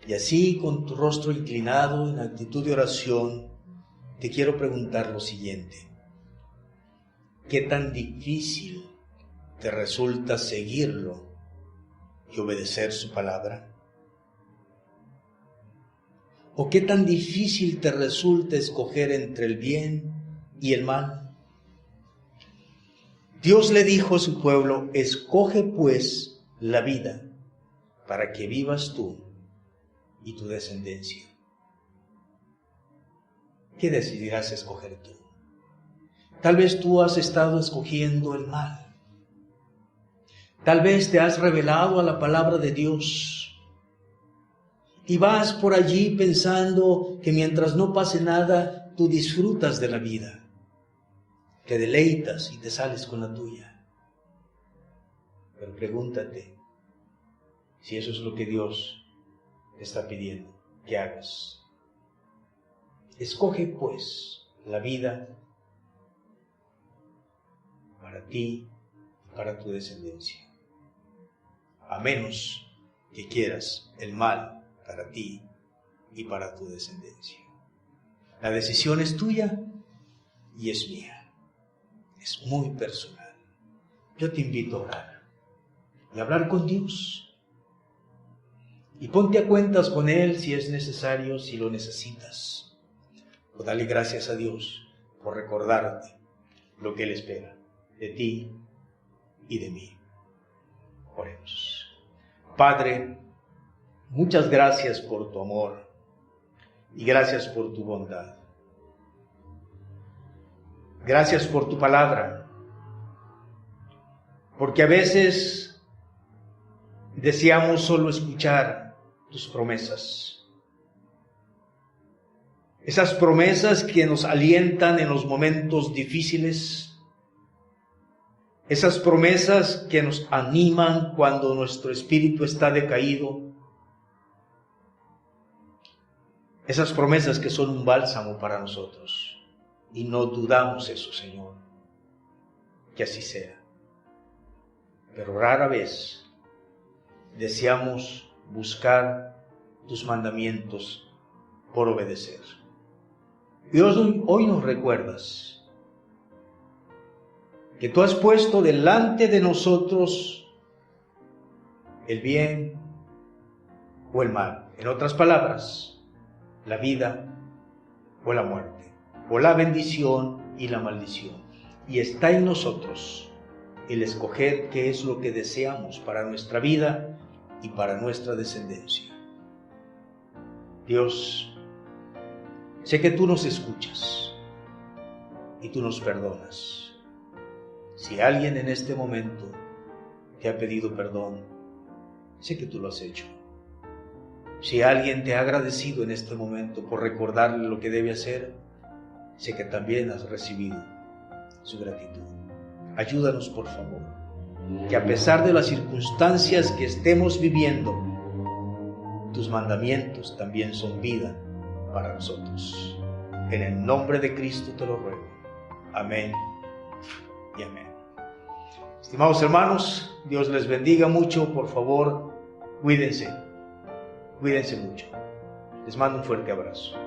Y así, con tu rostro inclinado en actitud de oración, te quiero preguntar lo siguiente: ¿qué tan difícil te resulta seguirlo y obedecer su palabra? ¿O qué tan difícil te resulta escoger entre el bien y el mal? Dios le dijo a su pueblo: escoge pues la vida para que vivas tú y tu descendencia. ¿Qué decidirás escoger tú? Tal vez tú has estado escogiendo el mal. Tal vez te has rebelado a la palabra de Dios y vas por allí pensando que mientras no pase nada, tú disfrutas de la vida, te deleitas y te sales con la tuya. Pero pregúntate si eso es lo que Dios te está pidiendo que hagas. Escoge pues la vida para ti y para tu descendencia, a menos que quieras el mal para ti y para tu descendencia. La decisión es tuya y es mía. Es muy personal. Yo te invito a orar y a hablar con Dios. Y ponte a cuentas con Él si es necesario, si lo necesitas. O dale gracias a Dios por recordarte lo que Él espera de ti y de mí. Oremos. Padre, muchas gracias por tu amor y gracias por tu bondad. Gracias por tu palabra, porque a veces deseamos solo escuchar tus promesas. Esas promesas que nos alientan en los momentos difíciles. Esas promesas que nos animan cuando nuestro espíritu está decaído. Esas promesas que son un bálsamo para nosotros. Y no dudamos eso, Señor. Que así sea. Pero rara vez deseamos buscar tus mandamientos por obedecer. Y hoy nos recuerdas que tú has puesto delante de nosotros el bien o el mal. En otras palabras, la vida o la muerte, o la bendición y la maldición. Y está en nosotros el escoger qué es lo que deseamos para nuestra vida y para nuestra descendencia. Dios, sé que tú nos escuchas y tú nos perdonas. Si alguien en este momento te ha pedido perdón, sé que tú lo has hecho. Si alguien te ha agradecido en este momento por recordarle lo que debe hacer, sé que también has recibido su gratitud. Ayúdanos, por favor, que a pesar de las circunstancias que estemos viviendo, tus mandamientos también son vida para nosotros. En el nombre de Cristo te lo ruego. Amén y amén. Estimados hermanos, Dios les bendiga mucho. Por favor, cuídense mucho. Les mando un fuerte abrazo.